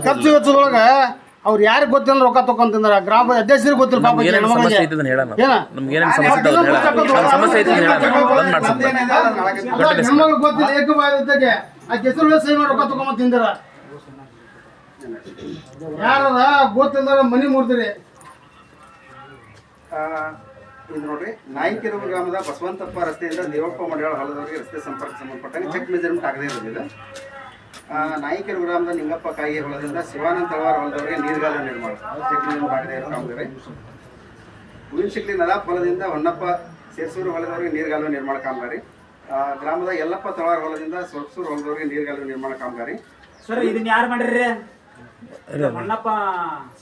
ಖರ್ಚು ವೆಚ್ಚದೊಳಗ ಅವ್ರು ಯಾರಿಗೆ ಗೊತ್ತಿಲ್ಲ ರೊಕ್ಕ ತಗೊಂತಿಂದ್ರ ಗ್ರಾಮ ಅಧ್ಯಕ್ಷರಿಗೆ ಗೊತ್ತಿಲ್ಲ ಪಾಪ ಸಮಸ್ಯೆ ಐತೆ ಹೇಳ ನಮ್ಗೆ ಏನೇನು ಸಮಸ್ಯೆ ಐತೆ ನಮಗೆ ಗೊತ್ತಿಲ್ಲ ಏಕವಾದಕ್ಕೆ ಆ ಹೆಸರು ಸಹಿ ಮಾಡಿ ರೊಕ್ಕ ತಗೊಂಡ್ ತಿಂದಿರ ಯಾರದ ಗೊತ್ತಿಲ್ದಾಗ ಮನಿ ಮುರ್ದಿರಿ. ಇದು ನೋಡ್ರಿ ನಾಯಿಕೆರೆ ಗ್ರಾಮದ ಬಸವಂತಪ್ಪ ರಸ್ತೆಯಿಂದ ದೇವಪ್ಪ ಮಂಡ್ಯಾಳ ಹೊಲದವರೆಗೆ ರಸ್ತೆ ಸಂಪರ್ಕ ಸಂಬಂಧಪಟ್ಟಂಗೆ ಚೆಕ್ ಮೆಜರ್ಮೆಂಟ್ ಆಗದೇ ಇರೋದಿಲ್ಲ. ನಾಯಿಕೆರೆ ಗ್ರಾಮದ ನಿಂಗಪ್ಪ ಕಾಯಿ ಹೊಲದಿಂದ ಶಿವಾನಂದ ತಳವಾರ ಹೊಲದವರೆಗೆ ನೀರ್ಗಾಲ ನಿರ್ಮಾಣ ಚೆಕ್ ಮೆಜರ್ಮೆಂಟ್ ಆಗದೇ ಇರೋ ಕಾಮಗಾರಿ. ಹುಯಿನಶಿಕ್ಲಿ ನದಾಪ್ ಹೊಲದಿಂದ ಹೊನ್ನಪ್ಪ ಸೇರ್ಸೂರು ಹೊಲದವರೆಗೆ ನೀರ್ಗಾಲ ನಿರ್ಮಾಣ ಕಾಮಗಾರಿ. ಗ್ರಾಮದ ಯಲ್ಲಪ್ಪ ತಳವಾರ ಹೊಲದಿಂದ ಸೊರ್ಸೂರು ಹೊಲದವರೆಗೆ ನೀರ್ಗಾಲ ನಿರ್ಮಾಣ ಕಾಮಗಾರಿ. ಸರ್ ಇದನ್ನ ಯಾರು ಮಾಡಿರ್ರಿ ಹೊನ್ನಪ್ಪ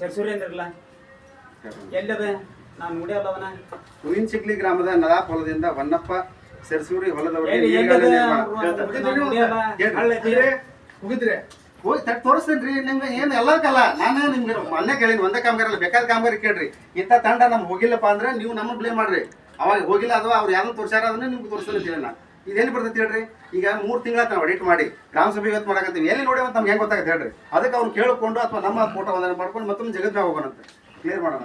ಸೇರ್ಸೂರಿ ಅಂದ್ರಲ್ಲ ಎಲ್ಲದ ನಾನು ನೋಡಿಯಲ್ಲ ಅವನ ಹುಯಿನಶಿಕ್ಲಿ ಗ್ರಾಮದ ನದಾಪ್ ಹೊಲದಿಂದ ಹೊನ್ನಪ್ಪ ಸೇರ್ಸೂರಿ ಹೊಲದವರೆಗೆ ನೀರ್ಗಾಲ ನಿರ್ಮಾಣ ಮುಗಿದ್ರಿ ಹೋಗಿ ತೋರಿಸ್ತೇನ್ರಿ ನಿಮ್ಗೆ ಏನು ಎಲ್ಲದಕ್ಕಲ್ಲ ನಾನು ನಿಮ್ಗೆ ಮೊನ್ನೆ ಕೇಳಿನಿ ಒಂದೇ ಕಾಮಗಾರಿ ಅಲ್ಲ ಬೇಕಾದ ಕಾಮಗಾರಿ ಕೇಳ್ರಿ ಇಂಥ ತಂಡ ನಮ್ಗೆ ಹೋಗಿಲ್ಲಪ್ಪ ಅಂದ್ರೆ ನೀವು ನಮ್ಮನ್ನು ಬ್ಲೇಮ್ ಮಾಡ್ರಿ ಅವಾಗ ಹೋಗಿಲ್ಲ ಅಥವಾ ಅವ್ರು ಯಾವ್ದು ತೋರ್ಸಾರ ಅದನ್ನ ನಿಮ್ಗೆ ತೋರಿಸ್ತಾನೆ ಅಂತ ಹೇಳಿ ಇದೇನು ಬರ್ತೈತಿ ಹೇಳ್ರಿ ಈಗ 3 ತಿಂಗಳ ನಾವು ಎಡಿಟ್ ಮಾಡಿ ಗ್ರಾಮ ಸಭೆ ಇವತ್ತು ಮಾಡಕತ್ತೀವಿ ಎಲ್ಲಿ ನೋಡಿ ಅಂತ ನಮ್ಗೆ ಹೆಂಗೆ ಗೊತ್ತಾಗತ್ತೆ ಹೇಳ್ರಿ ಅದಕ್ಕೆ ಅವ್ರು ಕೇಳಿಕೊಂಡು ಅಥವಾ ನಮ್ಮ ಫೋಟೋ ಒಂದನ್ನು ಮಾಡ್ಕೊಂಡು ಮತ್ತೊಂದು ಜಗತ್ನಾಗ ಹೋಗೋಣಂತೆ ಕ್ಲಿಯರ್ ಮಾಡೋಣ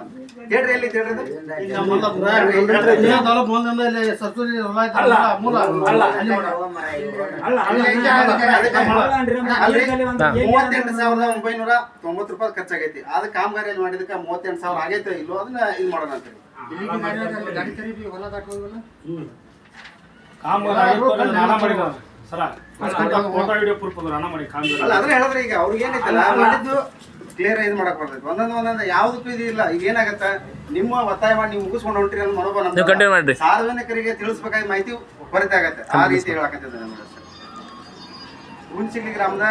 ಹೇಳ್ರಿ ಎಲ್ಲಿ ಹೇಳ್ರಿ ₹38,990 ಖರ್ಚಾಗೈತಿ ಅದ ಕಾಮಗಾರಿಯಲ್ಲಿ ಮಾಡಿದಕ್ಕೆ 38,000 ಆಗೈತೆ ಇಲ್ಲೋ ಅದನ್ನ ಇದು ಮಾಡೋಣ ಅಂತ ಅಲ್ಲ ಅದ್ರ ಹೇಳಿದ್ರೆ ಈಗ ಅವ್ರಿಗೆ ಏನೈತಲ್ಲ ಮಾಡಿದ್ದು ಕ್ಲಿಯರ್ ಇದು ಮಾಡಕ್ ಬರ್ತೈತಿ ಒಂದೊಂದು ಯಾವ್ದಕ್ಕೂ ಇದು ಇಲ್ಲ ಈಗ ಏನಾಗತ್ತ ನಿಮ್ಮ ಒತ್ತಾಯ ಮಾಡಿ ನೀವು ಮುಗಿಸ್ಕೊಂಡು ಹೊಂಟ್ರಿ ಅನ್ನೋ ಮನೋಭಾವ ಸಾರ್ವಜನಿಕರಿಗೆ ತಿಳಿಸ್ಬೇಕಾದ ಮಾಹಿತಿ ಕೊರತೆ ಆಗತ್ತೆ ಆ ರೀತಿ ಹೇಳಕತ್ತಿದ್ದೆ ನಮ್ಗೆ. ಹುಯಿನಶಿಕ್ಲಿ ಗ್ರಾಮದ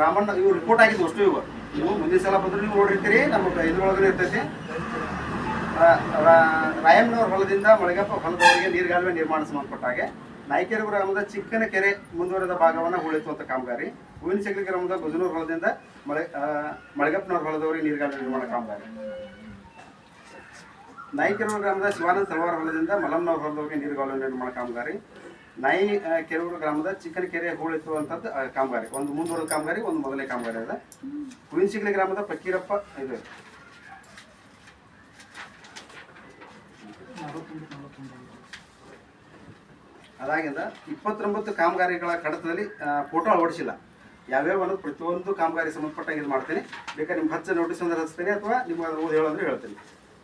ರಾಮಣ್ಣ ಇವು ರಿಪೋರ್ಟ್ ಆಗಿದ್ದು ಅಷ್ಟು ನೀವು ಮುಂದಿನ ಸಲ ಬಂದ್ರು ನೀವು ನೋಡಿರ್ತೀರಿ ನಮಗೆ ಇದ್ರೊಳಗಡೆ ಇರ್ತೈತಿ. ರಾಯಮ್ಮನವ್ರ ಹೊಲದಿಂದ ಮಳೆಗಪ್ಪ ಹೊಲದವರೆಗೆ ನೀರ್ಗಾಲುವೆ ನಿರ್ಮಾಣ ಸಂಬಂಧಪಟ್ಟ ಹಾಗೆ ನಾಯಿಕೆರೆ ಗ್ರಾಮದ ಚಿಕ್ಕನ ಕೆರೆ ಮುಂದುವರೆದ ಭಾಗವನ್ನು ಹೂಳೆತ್ತುವಂತ ಕಾಮಗಾರಿ. ಹುಯಿನಶಿಕ್ಲಿ ಗ್ರಾಮದ ಗುಜನೂರು ಹೊಲದಿಂದ ಮಳೆಗಪ್ಪನವ್ರ ಹೊಲದವರೆಗೆ ನೀರ್ಗಾಲುವೆ ನಿರ್ಮಾಣ ಕಾಮಗಾರಿ. ನಾಯಿಕೆರೆ ಗ್ರಾಮದ ಶಿವಾನಂದ ತಳವಾರ ಹೊಲದಿಂದ ಮಲಮ್ಮನವ್ರ ಹೊಲದವರೆಗೆ ನೀರ್ಗಾಲುವೆ ನಿರ್ಮಾಣ ಕಾಮಗಾರಿ. ನಾಯಿಕೆರೂರು ಗ್ರಾಮದ ಚಿಕ್ಕನ ಕೆರೆ ಹೂಳೆತ್ತುವಂಥದ್ದು ಕಾಮಗಾರಿ. ಒಂದು ಮುಂದುವರೆದ ಕಾಮಗಾರಿ, ಒಂದು ಮೊದಲನೇ ಕಾಮಗಾರಿ ಅದ. ಹುಯಿನಶಿಕ್ಲಿ ಗ್ರಾಮದ ಫಕೀರಪ್ಪ ಇದು ಅದಾಗಿಂದ 29 ಕಾಮಗಾರಿಗಳ ಕಡತದಲ್ಲಿ ಫೋಟೋ ಅಳವಡಿಸಿಲ್ಲ. ಯಾವ್ಯಾವ ಅನ್ನೋದು ಪ್ರತಿಯೊಂದು ಕಾಮಗಾರಿ ಸಂಬಂಧಪಟ್ಟಾಗ ಇದು ಮಾಡ್ತೀನಿ. ಬೇಕಾದ್ರೆ ನಿಮ್ಗೆ 10 ನೋಟಿಸ್ ಅಂದ್ರೆ ಹಚ್ತೀನಿ ಅಥವಾ ನಿಮ್ಗೆ ಅದು ಓದಿ ಹೇಳಂದ್ರೆ ಹೇಳ್ತೀನಿ.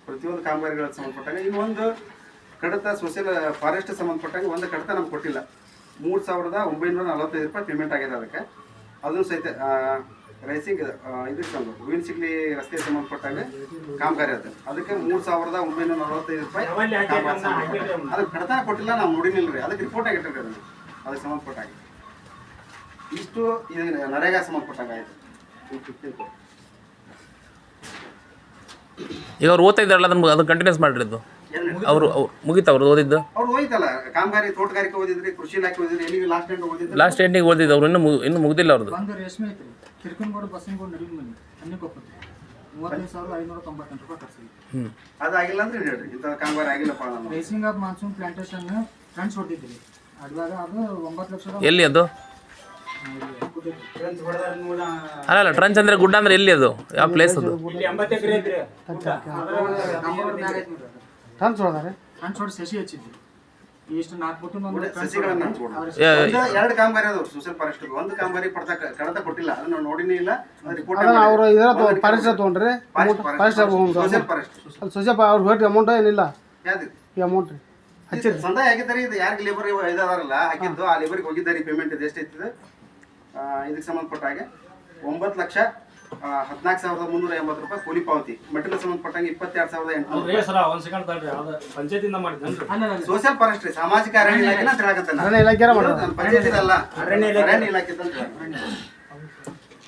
ಪ್ರತಿಯೊಂದು ಕಾಮಗಾರಿಗಳ ಸಂಬಂಧಪಟ್ಟಾಗ ಇನ್ನೊಂದು ಕಡತ ಸೋಷಿಯಲ್ ಫಾರೆಸ್ಟ್ ಸಂಬಂಧಪಟ್ಟಾಗ ಒಂದು ಕಡತ ನಮ್ಗೆ ಕೊಟ್ಟಿಲ್ಲ. ₹3,945 ಪೇಮೆಂಟ್ ಆಗಿದೆ ಅದಕ್ಕೆ. ಅದನ್ನು ಸಹಿತ ರೈಸಿಂಗ್ ಇದಕ್ಕೆ ಸಂಬಂಧ ಹೂವಿನ ಸಿಗ್ಲಿ ರಸ್ತೆ ಸಂಬಂಧಪಟ್ಟಾಗ ಕಾಮಗಾರಿ ಅದು ಅದಕ್ಕೆ 3,945 ರೂಪಾಯಿ ಅದಕ್ಕೆ ಕಡತನ ಕೊಟ್ಟಿಲ್ಲ, ನಾವು ನೋಡಿನಿಲ್ಲ ರೀ. ಅದಕ್ಕೆ ರಿಪೋರ್ಟ್ ಆಗಿಟ್ಟಿರಿ ಅದನ್ನು ಅದಕ್ಕೆ ಸಂಬಂಧಪಟ್ಟಾಗ. ಇಷ್ಟು ಇದು ನರೇಗಾ ಸಂಬಂಧಪಟ್ಟಾಗ ಆಯಿತು. ಈಗ ಅವ್ರು ಓದ್ತಾ ಇದ್ದಾರಲ್ಲ ಅದನ್ನು ಕಂಟಿನ್ಯೂಸ್ ಮಾಡಿರೋದು ಅವರು ಮುಗೀತು ಅವ್ರು ಓದಿದ್ದು. ಅವ್ರು ಹೋಯ್ತಲ್ಲ ಕಾಮಗಾರಿ, ತೋಟಗಾರಿಕೆ ಓದಿದ್ರಿ, ಕೃಷಿ ಇಲಾಖೆ ಓದಿದ್ರಿ, ಎಲ್ಲಿಗೆ ಲಾಸ್ಟ್ ಎಂಡ್ ಓದಿದ್ರು. ಲಾಸ್ಟ್ ಎಂಡಿಗೆ ಓದಿದ್ದು ಅವ್ರು ಇನ್ನೂ ಮುಗ್ದಿಲ್ಲ ಅವ್ರದ್ದು. ಒಂದು ರೇಷ್ಮೆ ಐತ್ರಿ, ಕಿರ್ಕನ್ಗೋಡು ಬಸ್ಸಿನಗೋಡು ನಡುವಿನ ಮನೆ ಅನ್ನಿಕೊಪ್ಪತ್ತು 35,598 ರೂಪಾಯಿ ಖರ್ಚಿಗೆ. ಅದಾಗಿಲ್ಲ ಅಂದ್ರೆ ಹೇಳ್ರಿ, ಇಂಥ ಕಾಮಗಾರಿ ಆಗಿಲ್ಲಪ್ಪ. Raising of monsoon plantation friends ಹೊಡೆದಿದ್ರಿ ಅಡ್ವಾಗ ಅದು 9 ಲಕ್ಷದ. ಎಲ್ಲಿ ಅದು? ಅಲ್ಲ ಟ್ರಂಚ್ ಅಂದ್ರೆ ಗುಡ್ಡ ಅಂದ್ರೆ ಎಲ್ಲಿ ಅದು? ಯಾವ ಪ್ಲೇಸ್ ಅದು? ಟ್ರಂಚ್ ಹೊಡೆದಾರೆ, ಫ್ರೆಂಡ್ಸ್ ಹೊಡೆ ಸಸಿ ಹಚ್ಚಿದ್ರಿ. ಇಷ್ಟು 4 ಫುಟ್ ಸಸಿಗಳನ್ನ ಎರಡು ಕಾಮಗಾರಿ ಅದಾವ ಸೋಷಿಯಲ್ ಫಾರೆಸ್ಟ್. ಒಂದು ಕಾಮಗಾರಿ ಕಡತ ಕೊಟ್ಟಿಲ್ಲ, ಅದನ್ನ ನಾವು ನೋಡಿನೇ ಇಲ್ಲ. ರಿಪೋರ್ಟ್ ಅವರು ಇದರ ಫಾರೆಸ್ಟ್ ತೊಗೊಂಡ್ರಿ, ಫಾರೆಸ್ಟ್ ಸೋಷಿಯಲ್ ಫಾರೆಸ್ಟ್ ಅಲ್ಲಿ ಸ್ವಲ್ಪ ಅವ್ರು ಹೇಳಿ ಅಮೌಂಟ್ ಏನಿಲ್ಲ, ಯಾವ್ದು ಈ ಅಮೌಂಟ್ ರೀ ಸಂದಾಯ ಆಗಿದ್ದಾರೆ. ಇದು ಯಾರಿಗೆ ಲೇಬರ್ ಇದಾರಲ್ಲ ಹಾಕಿದ್ದು, ಆ ಲೇಬರ್ಗೆ ಹೋಗಿದ್ದಾರೆ. ಪೇಮೆಂಟ್ ಇದು ಎಷ್ಟೈತಿದೆ ಇದಕ್ಕೆ ಸಂಬಂಧಪಟ್ಟ ಹಾಗೆ 9,14,380 ರೂಪಾಯಿ ಕೂಲಿ ಪಾವತಿ. ಮೆಟೀರಿಯಲ್ ಸಂಬಂಧಪಟ್ಟಂಗೆ 22,800. ಸೋಷಿಯಲ್ ಫಾರೆಸ್ಟ್ ರೀ, ಸಾಮಾಜಿಕ ಅರಣ್ಯ ಇಲಾಖೆ ಅಂತ ಹೇಳಕತ್ತಾನೆ. ಪಂಚಾಯತಿ ಅಲ್ಲ, ಅರಣ್ಯ ಇಲಾಖೆ ಅಂತ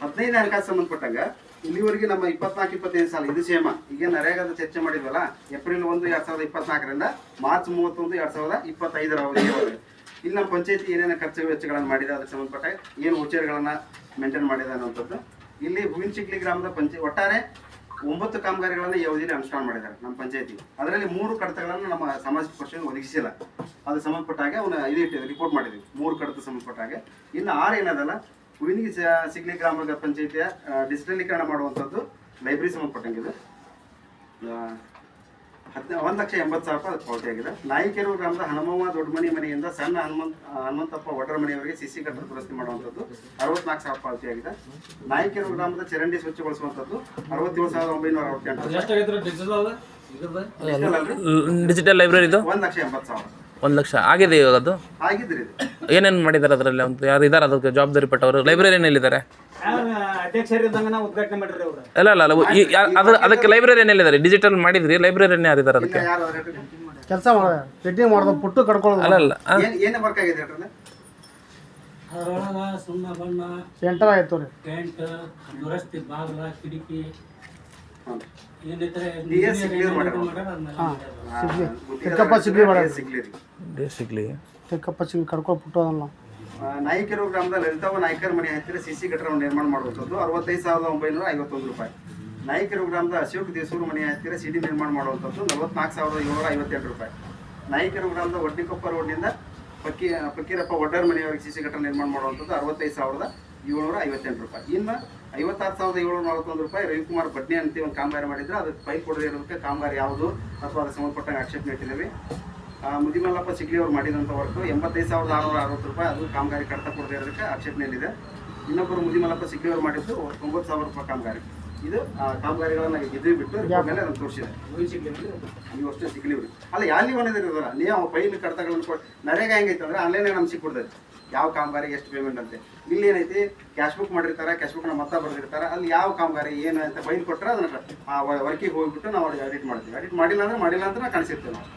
15 ಹಣಕಾಸು ಸಂಬಂಧಪಟ್ಟಂಗ ಇಲ್ಲಿವರೆಗೆ ನಮ್ಮ 24-25 ಸಾಲ ಇದು ಕ್ಷೇಮ. ಈಗ ನರೇಗಾದ ಚರ್ಚೆ ಮಾಡಿದ್ವಲ್ಲ, ಏಪ್ರಿಲ್ 1, 2024 ಮಾರ್ಚ್ 31, 2025 ಇಲ್ಲಿ ನಮ್ಮ ಪಂಚಾಯತಿ ಏನೇನು ಖರ್ಚು ವೆಚ್ಚಗಳನ್ನು ಮಾಡಿದೆ ಅದಕ್ಕೆ ಸಂಬಂಧಪಟ್ಟ ಏನು ವೋಚರ್ಗಳನ್ನು ಮೇಂಟೈನ್ ಮಾಡಿದೆ ಅನ್ನೋಂಥದ್ದು. ಇಲ್ಲಿ ಹೂವಿನ ಚಿಕ್ಲಿ ಗ್ರಾಮದ ಒಟ್ಟಾರೆ 9 ಕಾಮಗಾರಿಗಳನ್ನು ಯಾವುದೇ ಅನುಷ್ಠಾನ ಮಾಡಿದ್ದಾರೆ ನಮ್ಮ ಪಂಚಾಯತಿ. ಅದರಲ್ಲಿ 3 ಕಡತಗಳನ್ನು ನಮ್ಮ ಸಾಮಾಜಿಕ ಪರಿಷತ್ ಒದಗಿಸಿಲ್ಲ. ಅದಕ್ಕೆ ಸಂಬಂಧಪಟ್ಟಾಗ ಅವನ್ನ ಇದು ಇಟ್ಟಿದೆ, ರಿಪೋರ್ಟ್ ಮಾಡಿದ್ವಿ 3 ಕಡತ ಸಂಬಂಧಪಟ್ಟಾಗ. ಇನ್ನು 6 ಏನದಲ್ಲ, ಹೂವಿನ ಸಿಗ್ಲಿ ಗ್ರಾಮ ಪಂಚಾಯತಿಯ ಡಿಜಿಟಲೀಕರಣ ಮಾಡುವಂಥದ್ದು ಲೈಬ್ರರಿ ಸಂಬಂಧಪಟ್ಟಂಗಿದೆ. 1,80,000 ರೂಪಾಯಿ ಪಾವತಿ ಆಗಿದೆ. ನಾಯಿಕೆರೆ ಗ್ರಾಮದ ಹನುಮವ್ವ ದೊಡ್ಡಮನಿ ಮನೆಯಿಂದ ಸಣ್ಣ ಹನುಮಂತಪ್ಪ ಒಡ್ರ ಮನೆಯವರಿಗೆ ಸಿಸಿ ಕಟ್ಟಡ ದುರಸ್ತಿ ಮಾಡುವಂಥದ್ದು 64,000 ಪಾವತಿ ಆಗಿದೆ. ನಾಯಿಕೆರೆ ಗ್ರಾಮದ ಚರಂಡಿ ಸ್ವಚ್ಛಗೊಳಿಸುವಂಥದ್ದು 67,968. ಡಿಜಿಟಲ್ ಲೈಬ್ರರಿದು 1,80,000. 1 ಲಕ್ಷ ಆಗಿದೆ ಇವಾಗ. ಅದು ಆಗಿದ್ರಿ ಏನೇನು ಮಾಡಿದ್ದಾರೆ ಅದರಲ್ಲಿ? ಅಂತ ಯಾರು ಇದ್ದಾರೆ ಅದಕ್ಕೆ ಜವಾಬ್ದಾರಿ ಪಟ್ಟವರು? ಲೈಬ್ರರಿಯನ್ ಎಲ್ಲಿದ್ದಾರೆ? ಅಧ್ಯಕ್ಷರಿದ್ದಂಗೆ ಉದ್ಘಾಟನೆ ಮಾಡಿರಿ ಅವರು. ಅಲ್ಲ ಅದಕ್ಕೆ ಲೈಬ್ರರಿಯನ್ ಎಲ್ಲಿದ್ದಾರೆ? ಡಿಜಿಟಲ್ ಮಾಡಿದ್ರಿ, ಲೈಬ್ರರಿಯನ್ ಯಾರಿದ್ದಾರೆ ಅದಕ್ಕೆ? ಕೆಲಸ ಮಾಡೋದು, ಸೆಟ್ಟಿಂಗ್ ಮಾಡೋದು, ಪುಟ್ಟು ಕಡ್ಕೊಳ್ಳೋದು. ಅಲ್ಲ ಏನೇ ವರ್ಕ್ ಆಗಿದೆ ಅದ್ರಲ್ಲಿ? ಅದರೊಳಗ ಸುಣ್ಣ ಬಣ್ಣ, ಸೆಂಟರ್ ಆಯ್ತು ರೀ, ಟೆಂಟ್, ದುರಸ್ತಿ, ಬಾಗಿಲ, ಕಿಟಕಿ ನಾಯಿಕೆರೆ ಗ್ರಾಮದ ಲಲಿತವ್ವ ನಾಯ್ಕರ್ ಮನೆ ಹತ್ತಿರ ಸಿಸಿ ಕಟ್ಟಡ ನಿರ್ಮಾಣ ಮಾಡುವಂಥದ್ದು 65,951 ರೂಪಾಯಿ. ನಾಯಿಕೆರೆ ಗ್ರಾಮದ ಅಶೋಕ್ ದೇಸೂರು ಮನೆ ಹತ್ತಿರ ಸಿಡಿ ನಿರ್ಮಾಣ ಮಾಡುವಂಥದ್ದು 44,758 ರೂಪಾಯಿ. ನಾಯಿಕೆರೆ ಗ್ರಾಮದ ಒಡ್ಡಿಕೊಪ್ಪ ರೋಡ್ನಿಂದ ಫಕೀರಪ್ಪ ಒಡ್ಡರ್ ಮನೆಯವರಿಗೆ ಸಿಸಿ ಕಟ್ಟಡ ನಿರ್ಮಾಣ ಮಾಡುವಂಥದ್ದು 65,758 ರೂಪಾಯಿ. ಇನ್ನು 56,741 ರೂಪಾಯಿ ರವಿಕುಮಾರ್ ಬಡ್ನಿ ಅಂತ ಒಂದು ಕಾಮಗಾರಿ ಮಾಡಿದ್ರೆ ಅದಕ್ಕೆ ಪೈಪ್ ಕೊಡದೇ ಇರೋದಕ್ಕೆ ಕಾಮಗಾರಿ ಯಾವುದು ಅಥವಾ ಅದಕ್ಕೆ ಸಂಬಂಧಪಟ್ಟಂಗೆ ಆಕ್ಷೇಪಣೆ ಇಟ್ಟಿದ್ದೇವೆ. ಮುದಿಮಲ್ಲಪ್ಪ ಸಿಗ್ಲಿ ಅವರು ಮಾಡಿದಂಥ ವರ್ಕು 85,660 ರೂಪಾಯಿ, ಅದು ಕಾಮಗಾರಿ ಕಡತ ಕೊಡದೇ ಇರೋದಕ್ಕೆ ಆಕ್ಷೇಪಣೆಯಲ್ಲಿದೆ. ಇನ್ನೊಬ್ಬರು ಮುದಿಮಲ್ಲಪ್ಪ ಸಿಗ್ಲಿ ಅವರು ಮಾಡಿದ್ದು 9,000 ರೂಪಾಯಿ ಕಾಮಗಾರಿ. ಇದು ಕಾಮಗಾರಿಗಳನ್ನ ಗೆದ್ದು ಬಿಟ್ಟು ಮೇಲೆ ಅದನ್ನು ತೋರಿಸಿದೆ. ನೀವು ಅಷ್ಟೇ ಸಿಗ್ಲಿವ್ರಿ ಅಲ್ಲ, ಯಾಲಿ ಒಂದಿರೋದಲ್ಲ, ನೀವು ಫೈಲ್ ಕಡತಗಳನ್ನು ಕೊಟ್ಟು ನರೇಗಾ ಹೆಂಗೈತೆ ಅಂದ್ರೆ ಆನ್ಲೈನಾಗ ನಮ್ಗೆ ಸಿಕ್ಬಿಡ್ತೈತೆ ಯಾವ ಕಾಮಗಾರಿಗೆ ಎಷ್ಟು ಪೇಮೆಂಟ್ ಅಂತೆ. ಇಲ್ಲಿ ಏನೈತಿ, ಕ್ಯಾಶ್ ಬುಕ್ ಮಾಡಿರ್ತಾರೆ, ಕ್ಯಾಶ್ ಬುಕ್ನ ಮೊತ್ತ ಬರೆದಿರ್ತಾರೆ, ಅಲ್ಲಿ ಯಾವ ಕಾಮಗಾರಿ ಏನು ಅಂತ ಫೈಲ್ ಕೊಟ್ಟರೆ ಅದನ್ನ ಆ ವರ್ಕಿಗೆ ಹೋಗ್ಬಿಟ್ಟು ನಾವು ಅವ್ರಿಗೆ ಎಡಿಟ್ ಮಾಡ್ತೀವಿ. ಎಡಿಟ್ ಮಾಡಿಲ್ಲ ಅಂದ್ರೆ ನಾವು ಕಾಣಿಸಿರ್ತೀವಿ ನಾವು.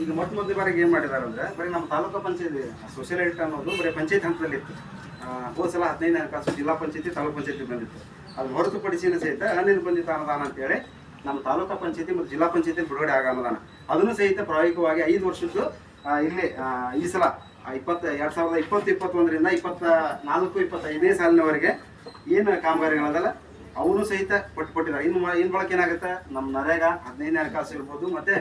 ಈಗ ಮೊದಲ ಬಾರಿಗೆ ಏನು ಮಾಡಿದ್ದಾರೆ ಅಂದರೆ, ಬರೀ ನಮ್ಮ ತಾಲೂಕು ಪಂಚಾಯತಿ ಸೋಷಿಯಲ್ ಎಡಿಟ್ ಅನ್ನೋದು ಬರೀ ಪಂಚಾಯತ್ ಹಂತದಲ್ಲಿ ಇತ್ತು. ಹೋದ ಸಲ 15 ಹಣಕಾಸು ಜಿಲ್ಲಾ ಪಂಚಾಯತಿ ತಾಲೂಕು ಪಂಚಾಯತಿ ಬಂದಿತ್ತು. ಅದು ಹೊರತುಪಡಿಸಿನ ಸಹಿತ ಅನಿರ್ಬಂಧಿತ ಅನುದಾನ ಅಂತೇಳಿ ನಮ್ಮ ತಾಲೂಕು ಪಂಚಾಯತಿ ಮತ್ತು ಜಿಲ್ಲಾ ಪಂಚಾಯತಿ ಬಿಡುಗಡೆ ಆಗೋ ಅನುದಾನ ಅದನ್ನು ಸಹಿತ ಪ್ರಾಯೋಗಿಕವಾಗಿ 5 ವರ್ಷದ್ದು ಇಲ್ಲಿ ಈ ಸಲ 2020-21ರಿಂದ 24-25 ಸಾಲಿನವರೆಗೆ ಏನು ಕಾಮಗಾರಿಗಳದಲ್ಲ ಅವನು ಸಹಿತ ಕೊಟ್ಟಿದ್ದಾರೆ. ಇನ್ನು ಬಳಕೆ ಏನಾಗುತ್ತೆ, ನಮ್ಮ ನರೇಗಾ 15 ಹಣಕಾಸು ಇರ್ಬೋದು ಮತ್ತು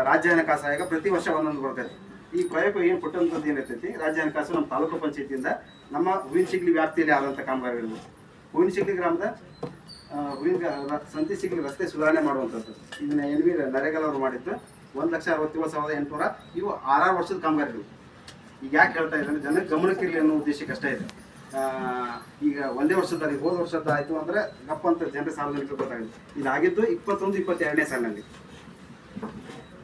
ರಾಜ್ಯ ಹಣಕಾಸು ಆಯೋಗ ಪ್ರತಿ ವರ್ಷ ಒಂದೊಂದು ಬರ್ತೈತಿ. ಈ ಪ್ರಯೋಗ ಏನು ಕೊಟ್ಟಂಥದ್ದು ಏನೈತೈತಿ, ರಾಜ್ಯ ಹಣಕಾಸು ನಮ್ಮ ತಾಲೂಕು ಪಂಚಾಯತಿಯಿಂದ ನಮ್ಮ ಹೂವಿನ ಸಿಗ್ಲಿ ವ್ಯಾಪ್ತಿಯಲ್ಲಿ ಆದಂಥ ಕಾಮಗಾರಿಗಳು. ಹೂವಿನ ಸಿಗ್ಲಿ ಗ್ರಾಮದ ಸಂತಿ ಸಿಗ್ಲಿ ರಸ್ತೆ ಸುಧಾರಣೆ ಮಾಡುವಂಥದ್ದು ಇದನ್ನ ನರೇಗಾಲ್ ಅವರು ಮಾಡಿದ್ದು 1,67,800. ಇವು 6 ವರ್ಷದ ಕಾಮಗಾರಿಗಳು. ಈಗ ಯಾಕೆ ಹೇಳ್ತಾ ಇದ್ದಾರೆ, ಜನಕ್ಕೆ ಗಮನಕ್ಕಿರಲಿ ಅನ್ನೋ ಉದ್ದೇಶಕ್ಕೆ ಅಷ್ಟೇ ಇದೆ. ಈಗ ಒಂದೇ ವರ್ಷದಲ್ಲಿ ಹೋದ ವರ್ಷದ ಆಯಿತು ಅಂದರೆ ಗಪ್ಪ ಅಂತ ಜನರ ಸಾರ್ವಜನಿಕರು ಗೊತ್ತಾಗುತ್ತೆ. ಇದಾಗಿದ್ದು 21-22ನೇ ಸಾಲಿನಲ್ಲಿ.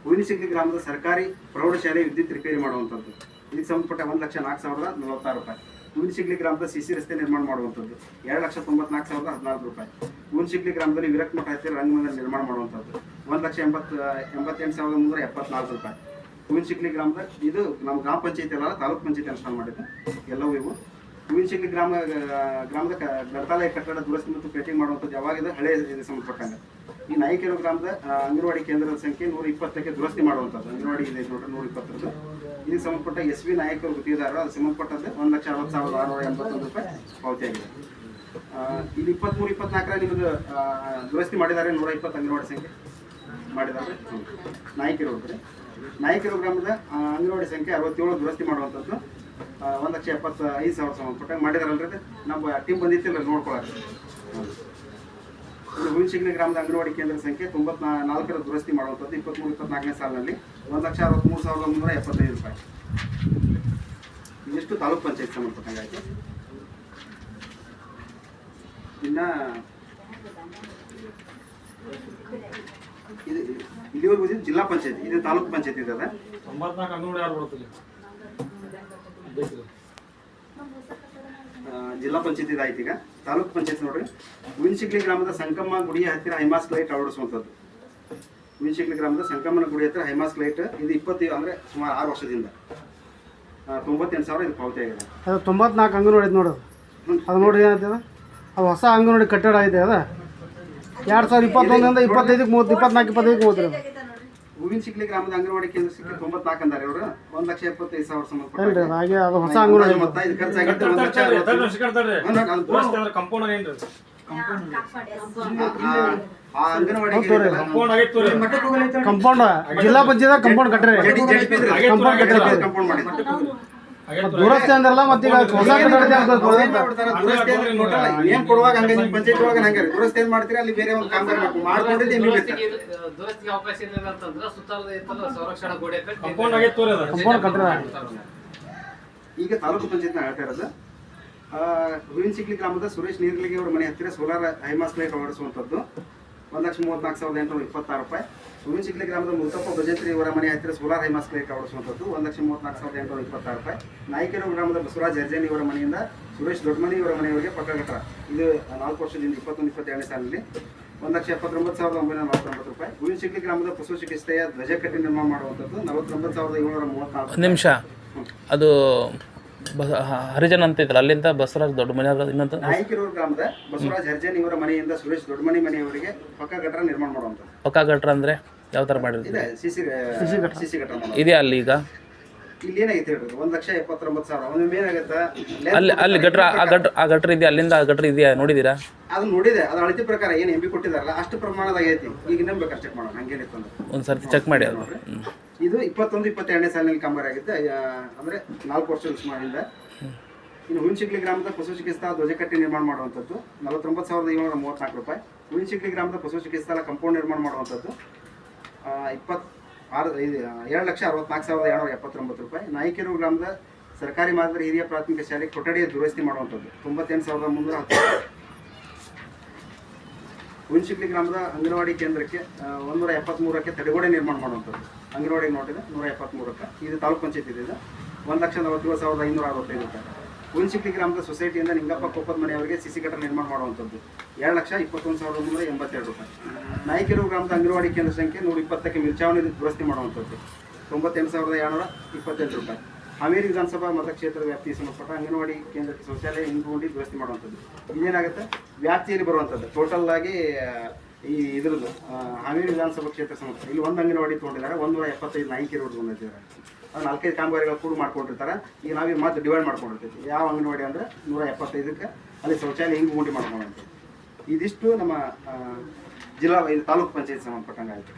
ಹೂವಿನಶಿಗ್ಲಿ ಗ್ರಾಮದ ಸರ್ಕಾರಿ ಪ್ರೌಢಶಾಲೆ ವಿದ್ಯುತ್ ರಿಪೇರಿ ಮಾಡುವಂಥದ್ದು, ಇದಕ್ಕೆ ಸಂಬಂಧಪಟ್ಟ 1,04,046 ರೂಪಾಯಿ. ಹೂವಿನಶಿಗ್ಲಿ ಗ್ರಾಮದ ಸಿಸಿ ರಸ್ತೆ ನಿರ್ಮಾಣ ಮಾಡುವಂಥದ್ದು 2,94,014 ರೂಪಾಯಿ. ಹೂವಿನಶಿಗ್ಲಿ ಗ್ರಾಮದಲ್ಲಿ ವಿರಕ್ತ ಮಠ ಹತ್ತಿರ ರಂಗಮಂದಿರ ನಿರ್ಮಾಣ ಮಾಡುವಂಥದ್ದು 1,88,374 ರೂಪಾಯಿ. ಹೂವಿನಶಿಗ್ಲಿ ಗ್ರಾಮದ ಇದು ನಮ್ಮ ಗ್ರಾಮ ಪಂಚಾಯತಿ ಅಲ್ಲ, ತಾಲೂಕು ಪಂಚಾಯತಿ ಅನುಷ್ಠಾನ ಮಾಡಿದ್ದು ಎಲ್ಲವೂ ಇವು. ಹೂವಿನಶಿಗ್ಲಿ ಗ್ರಾಮದ ಗ್ರಂಥಾಲಯ ಕಟ್ಟಡ ದುರಸ್ತಿ ಮತ್ತು ಪೇಟಿಂಗ್ ಮಾಡುವಂಥದ್ದು ಯಾವಾಗಿದೆ ಹಳೆ ಸಂಬಂಧಪಟ್ಟಂಗೆ. ಈ ನಾಯಕರು ಗ್ರಾಮದ ಅಂಗನವಾಡಿ ಕೇಂದ್ರದ ಸಂಖ್ಯೆ 120ಕ್ಕೆ ದುರಸ್ತಿ ಮಾಡುವಂಥದ್ದು, ಅಂಗನವಾಡಿ ಇದೆ ನೋಡ್ರಿ 120ರದ್ದು. ಇದಕ್ಕೆ ಸಂಬಂಧಪಟ್ಟ SV ನಾಯಕರು ಗುತ್ತಿಗೆದಾರರು ಅದು ಸಂಬಂಧಪಟ್ಟದ್ದು 1,60,681 ರೂಪಾಯಿ ಪಾವತಿಯಾಗಿದೆ. ಇಲ್ಲಿ 23-24 ನಿಮ್ಮದು ದುರಸ್ತಿ ಮಾಡಿದ್ದಾರೆ 120 ಅಂಗನವಾಡಿ ಸಂಖ್ಯೆ ಮಾಡಿದ್ದಾರೆ ನಾಯಕರು ಹೋಗ್ರಿ. ನಾಯಕರು ಗ್ರಾಮದ ಅಂಗನವಾಡಿ ಸಂಖ್ಯೆ 67 ದುರಸ್ತಿ ಮಾಡುವಂಥದ್ದು 1,75,000 ಸಂಬಂಧಪಟ್ಟ ಮಾಡಿದಾರಲ್ರಿ. ನಮ್ಮ ಟೀಮ್ ಬಂದಿತ್ತಿಲ್ಲ ನೋಡ್ಕೊಳ್ಳೋದು. ಹೂವಿನಶಿಗ್ಲಿ ಗ್ರಾಮದ ಅಂಗನವಾಡಿ ಕೇಂದ್ರ ಸಂಖ್ಯೆ 94ರ ದುರಸ್ತಿ ಮಾಡುವಂಥದ್ದು 23-24ನೇ ಸಾಲಿನಲ್ಲಿ 1,63,375 ರೂಪಾಯಿ. ಇದಿಷ್ಟು ತಾಲೂಕ್ ಪಂಚಾಯತ್ ಸಂಬಂಧಪಟ್ಟಂಗೆ ಆಯಿತು. ಇನ್ನು ಇದು ಇಲ್ಲಿವರೆಗೂ ಜಿಲ್ಲಾ ಪಂಚಾಯತಿ, ಇದು ತಾಲೂಕು ಪಂಚಾಯತಿ ಇದೆ. 94 ಅಂಗನವಾಡಿ ಯಾರು ಬರುತ್ತಿಲ್ಲ. ಜಿಲ್ಲಾ ಪಂಚಾಯತಿ ಆಯ್ತು. ಈಗ ತಾಲೂಕು ಪಂಚಾಯತ್ ನೋಡ್ರಿ. ಹೂವಿನಶಿಗ್ಲಿ ಗ್ರಾಮದ ಸಂಕಮ್ಮ ಗುಡಿಯ ಹತ್ತಿರ ಹೈಮಾಸ್ ಲೈಟ್ ಅಳವಡಿಸುವಂಥದ್ದು. ಹೂವಿನಶಿಗ್ಲಿ ಗ್ರಾಮದ ಸಂಕಮ್ಮನ ಗುಡಿ ಹತ್ತಿರ ಹೈಮಾಸ್ ಲೈಟ್ ಇದು 20 ಅಂದರೆ ಸುಮಾರು 6 ವರ್ಷದಿಂದ 98,000 ಇದು ಪಾವತಿ ಆಗಿದೆ. ಅದು 94 ಅಂಗನವಾಡಿ ನೋಡೋದು ಅದು ನೋಡ್ರಿ ಏನಂತದ ಅದು ಹೊಸ ಅಂಗನವಾಡಿ ಕಟ್ಟಡ ಇದೆ. ಅದ 2021ರಿಂದ 25ಕ್ಕೆ 24-25 ಹೂವಿನಶಿಗ್ಲಿ ಗ್ರಾಮದ ಅಂಗನವಾಡಿ ಕೇಂದ್ರ ಸಂಖ್ಯೆ 94 ಅಂದಾರೆ ಇವರು 1,75,000 ಸಂಬಂಧಪಟ್ಟ ಹಾಗೆ ಅದು ಹೊಸ ಅಂಗನವಾಡಿ ಮೊತ್ತ ಇದು ಖರ್ಚಾಗಿದ್ದು 1,60,000. ಕಂಪೌಂಡ್ ಏನ್ರಿ ಆ ಅಂಗನವಾಡಿಗೆ ಕಂಪೌಂಡ್ ಆಗಿತ್ತು ಕಂಪೌಂಡ್ ಜಿಲ್ಲಾ ಪಂಚಾಯತ್ ಕಂಪೌಂಡ್ ಕಟ್ಟ್ರಿ ಕಂಪೌಂಡ್ ಮಾಡಿ ದುರಸ್ತಿ ಅಂದ್ರಲ್ಲ ಮತ್ತೆ ಈಗ ಹೊಸ ಕಟ್ಟಡ ಏನ್ ಕೊಡುವಾಗ ಹಂಗ ನಿಮ್ ಪಂಚಾಯತ್ ಒಳಗ ಹಂಗ ದುರಸ್ತಿ ಏನ್ ಮಾಡ್ತೀರಿ ಅಲ್ಲಿ ಬೇರೆ ಒಂದು ಕಾಮಗಾರಿ ಮಾಡ್ಕೊಂಡಿದ್ದೆ ದುರಸ್ತಿಗೆ ಅವಕಾಶ ಏನಿಲ್ಲ ಅಂತಂದ್ರೆ ಸುತ್ತಲದ ಇತ್ತಲ್ಲ ಸಂರಕ್ಷಣಾ ಗೋಡೆ ಕಟ್ಟಿ ಕಂಪೌಂಡ್ ಆಗಿತ್ತು ಕಂಪೌಂಡ್ ಕಟ್ಟ್ರಿ. ಈಗ ತಾಲೂಕು ಪಂಚಾಯತ್ ಹೇಳ್ತಾ ಇರೋದು. ಹೂವಿನಶಿಗ್ಲಿ ಗ್ರಾಮದ ಸುರೇಶ್ ನೀರ್ಲಿಗೆ ಅವರ ಮನೆ ಹತ್ತಿರ ಸೋಲಾರ್ ಹೈಮಾಸ್ ಲೈಟ್ ಅಳವಡಿಸುವಂಥದ್ದು 1,34,826 ರೂಪಾಯಿ. ಹೂವಿನಶಿಗ್ಲಿ ಗ್ರಾಮದ ಮುತ್ತಪ್ಪ ಭಜಂತ್ರಿ ಅವರ ಮನೆ ಹತ್ತಿರ ಸೋಲಾರ್ ಹೈಮಾಸ್ ಲೈಟ್ ಅಳವಡಿಸುವಂಥದ್ದು 1,34,826 ರೂಪಾಯಿ. ನಾಯಕರು ಗ್ರಾಮದ ಬಸವರಾಜ್ ಅರ್ಜನಿ ಅವರ ಮನೆಯಿಂದ ಸುರೇಶ್ ದೊಡ್ಡಮನಿ ಅವರ ಮನೆಯವರಿಗೆ ಪಕ್ಕ ಕಟ್ಟಡ ಇದು 4 ವರ್ಷದಿಂದ 21-22ನೇ ಸಾಲಿನಲ್ಲಿ 1,79,949 ರೂಪಾಯಿ. ಹೂವಿನಶಿಗ್ಲಿ ಗ್ರಾಮದ ಪಶು ಚಿಕಿತ್ಸೆಯ ಧ್ವಜ ಕಟ್ಟಿ ನಿರ್ಮಾಣ ಮಾಡುವಂಥದ್ದು 49,734. ನಿಮಿಷ ಅದು ಹರಿಜನ ಅಂತ ಇದ್ರಲ್ಲ ಅಲ್ಲಿಂದ ಬಸವರಾಜ್ ದೊಡ್ಡ ಮನೆ ಇನ್ನೊಂದು ನಾಯಕರೂರು ಗ್ರಾಮದ ಬಸವರಾಜ್ ಹರ್ಜನ್ ಇವರ ಮನೆಯಿಂದ ಸುರೇಶ್ ದೊಡ್ಡಮನಿ ಮನೆಯವರಿಗೆ ಪಕ್ಕ ಗಟ್ಟರ ನಿರ್ಮಾಣ ಮಾಡುವಂಥದ್ದು. ಪಕ್ಕ ಗಟ್ರ ಅಂದ್ರೆ ಯಾವ ಥರ ಮಾಡಿರ್ತೀವಿ? ಸಿಸಿ ಗಟ್ಟರ ಇದೆಯಾ ಅಲ್ಲಿ ಈಗ ಇಲ್ಲಿ ಏನಾಗೈತೆ ಹೇಳ್ರಿ 1,79,000. ಒಮ್ಮೆ ಏನಾಗತ್ತೆ ಅಲ್ಲಿ ಗಟ್ರ ಆ ಗಟ್ರ ಇದೆಯಾ? ಅಲ್ಲಿಂದ ಆ ಗಟ್ರ ಇದೆಯಾ ನೋಡಿದ್ದೀರಾ? ಅದನ್ನ ನೋಡಿದೆ. ಅದು ಅಳತಿ ಪ್ರಕಾರ ಏನು MB ಕೊಟ್ಟಿದಾರಲ್ಲ ಅಷ್ಟು ಪ್ರಮಾಣದಾಗ ಐತಿ. ಈಗ ಇನ್ನೊಮ್ಮೆ ಬೇಕಾದ್ರೆ ಚೆಕ್ ಮಾಡೋಣ ಹಂಗೇನಿತ್ತು ಅಂದ್ರೆ ಒಂದು ಸರ್ತಿ ಚೆಕ್ ಮಾಡಿ ಅದು. ಇದು 21-22ನೇ ಸಾಲಿನಲ್ಲಿ ಕಾಮಗಾರಿ ಆಗಿತ್ತು, ಅಂದರೆ 4 ವರ್ಷದ ಸುಮಾರಿಂದ. ಇನ್ನು ಹುಣಸಿಗ್ಲಿ ಗ್ರಾಮದ ಪಶು ಚಿಕಿತ್ಸಾ ಧ್ವಜಕಟ್ಟಿ ನಿರ್ಮಾಣ ಮಾಡುವಂಥದ್ದು 49,734 ರೂಪಾಯಿ. ಹುಣಸಿಗ್ಲಿ ಗ್ರಾಮದ ಪಶು ಚಿಕಿತ್ಸಾ ಕಂಪೌಂಡ್ ನಿರ್ಮಾಣ ಮಾಡುವಂಥದ್ದು 7,64,779 ರೂಪಾಯಿ. ನಾಯಕರು ಗ್ರಾಮದ ಸರ್ಕಾರಿ ಮಾದರಿ ಹಿರಿಯ ಪ್ರಾಥಮಿಕ ಶಾಲೆ ಕೊಠಡಿಯ ದುರಸ್ತಿ ಮಾಡುವಂಥದ್ದು 98,310. ಹುಣಸಿಗ್ಲಿ ಗ್ರಾಮದ ಅಂಗನವಾಡಿ ಕೇಂದ್ರಕ್ಕೆ 173ಕ್ಕೆ ತಡೆಗೋಡೆ ನಿರ್ಮಾಣ ಮಾಡುವಂಥದ್ದು. ಅಂಗನವಾಡಿ ನೋಟಿದೆ 173ಕ್ಕೆ. ಇದು ತಾಲೂಕು ಪಂಚಾಯತ್ ಇದೆ. 1,47,565 ರೂಪಾಯಿ. ಹುಣಸಿಗ್ಲಿ ಗ್ರಾಮದ ಸೊಸೈಟಿಯಿಂದ ನಿಂಗಪ್ಪ ಕೊಪ್ಪದ ಮನೆಯವರಿಗೆ ಸಿಸಿ ಗಟ್ಟರ ನಿರ್ಮಾಣ ಮಾಡುವಂಥದ್ದು 2,21,382 ರೂಪಾಯಿ. ನಾಯಕರು ಗ್ರಾಮದ ಅಂಗನವಾಡಿ ಕೇಂದ್ರ ಸಂಖ್ಯೆ 120ಕ್ಕೆ ಮೇಲ್ಚಾವಣಿ ದುರಸ್ತಿ ಮಾಡುವಂಥದ್ದು 98,228 ರೂಪಾಯಿ. ಹಾವೇರಿ ವಿಧಾನಸಭಾ ಮತಕ್ಷೇತ್ರದ ವ್ಯಾಪ್ತಿಗೆ ಸಂಬಂಧಪಟ್ಟ ಅಂಗನವಾಡಿ ಕೇಂದ್ರಕ್ಕೆ ಶೌಚಾಲಯ ಇಂಗುಂಡಿ ದುರಸ್ತಿ ಮಾಡುವಂಥದ್ದು. ಇದೇನಾಗುತ್ತೆ ವ್ಯಾಪ್ತಿಯಲ್ಲಿ ಬರುವಂಥದ್ದು ಟೋಟಲ್ ಆಗಿ ಈ ಇದ್ರದ್ದು ಹಾವೇರಿ ವಿಧಾನಸಭಾ ಕ್ಷೇತ್ರ ಸಂಬಂಧ ಇಲ್ಲಿ ಒಂದು ಅಂಗನವಾಡಿ ತೊಗೊಂಡಿದ್ದಾರೆ 175 ನಾಯಕರು ತೊಗೊಂಡಿದ್ದಾರೆ. ಅದು 4-5 ಕಾಮಗಾರಿಗಳು ಕೂಡ ಮಾಡ್ಕೊಂಡಿರ್ತಾರೆ. ಈಗ ನಾವೀಗ ಮತ್ತೆ ಡಿವೈಡ್ ಮಾಡ್ಕೊಂಡಿರ್ತೀವಿ. ಯಾವ ಅಂಗನವಾಡಿ ಅಂದರೆ 175ಕ್ಕೆ ಅಲ್ಲಿ ಶೌಚಾಲಯ ಇಂಗುಂಡಿ ಮಾಡ್ಕೊಳ್ಳುವಂಥದ್ದು. ಇದಿಷ್ಟು ನಮ್ಮ ಜಿಲ್ಲಾ ತಾಲೂಕು ಪಂಚಾಯತ್ ಸಂಬಂಧಪಟ್ಟಂಗೆ ಆಯಿತು.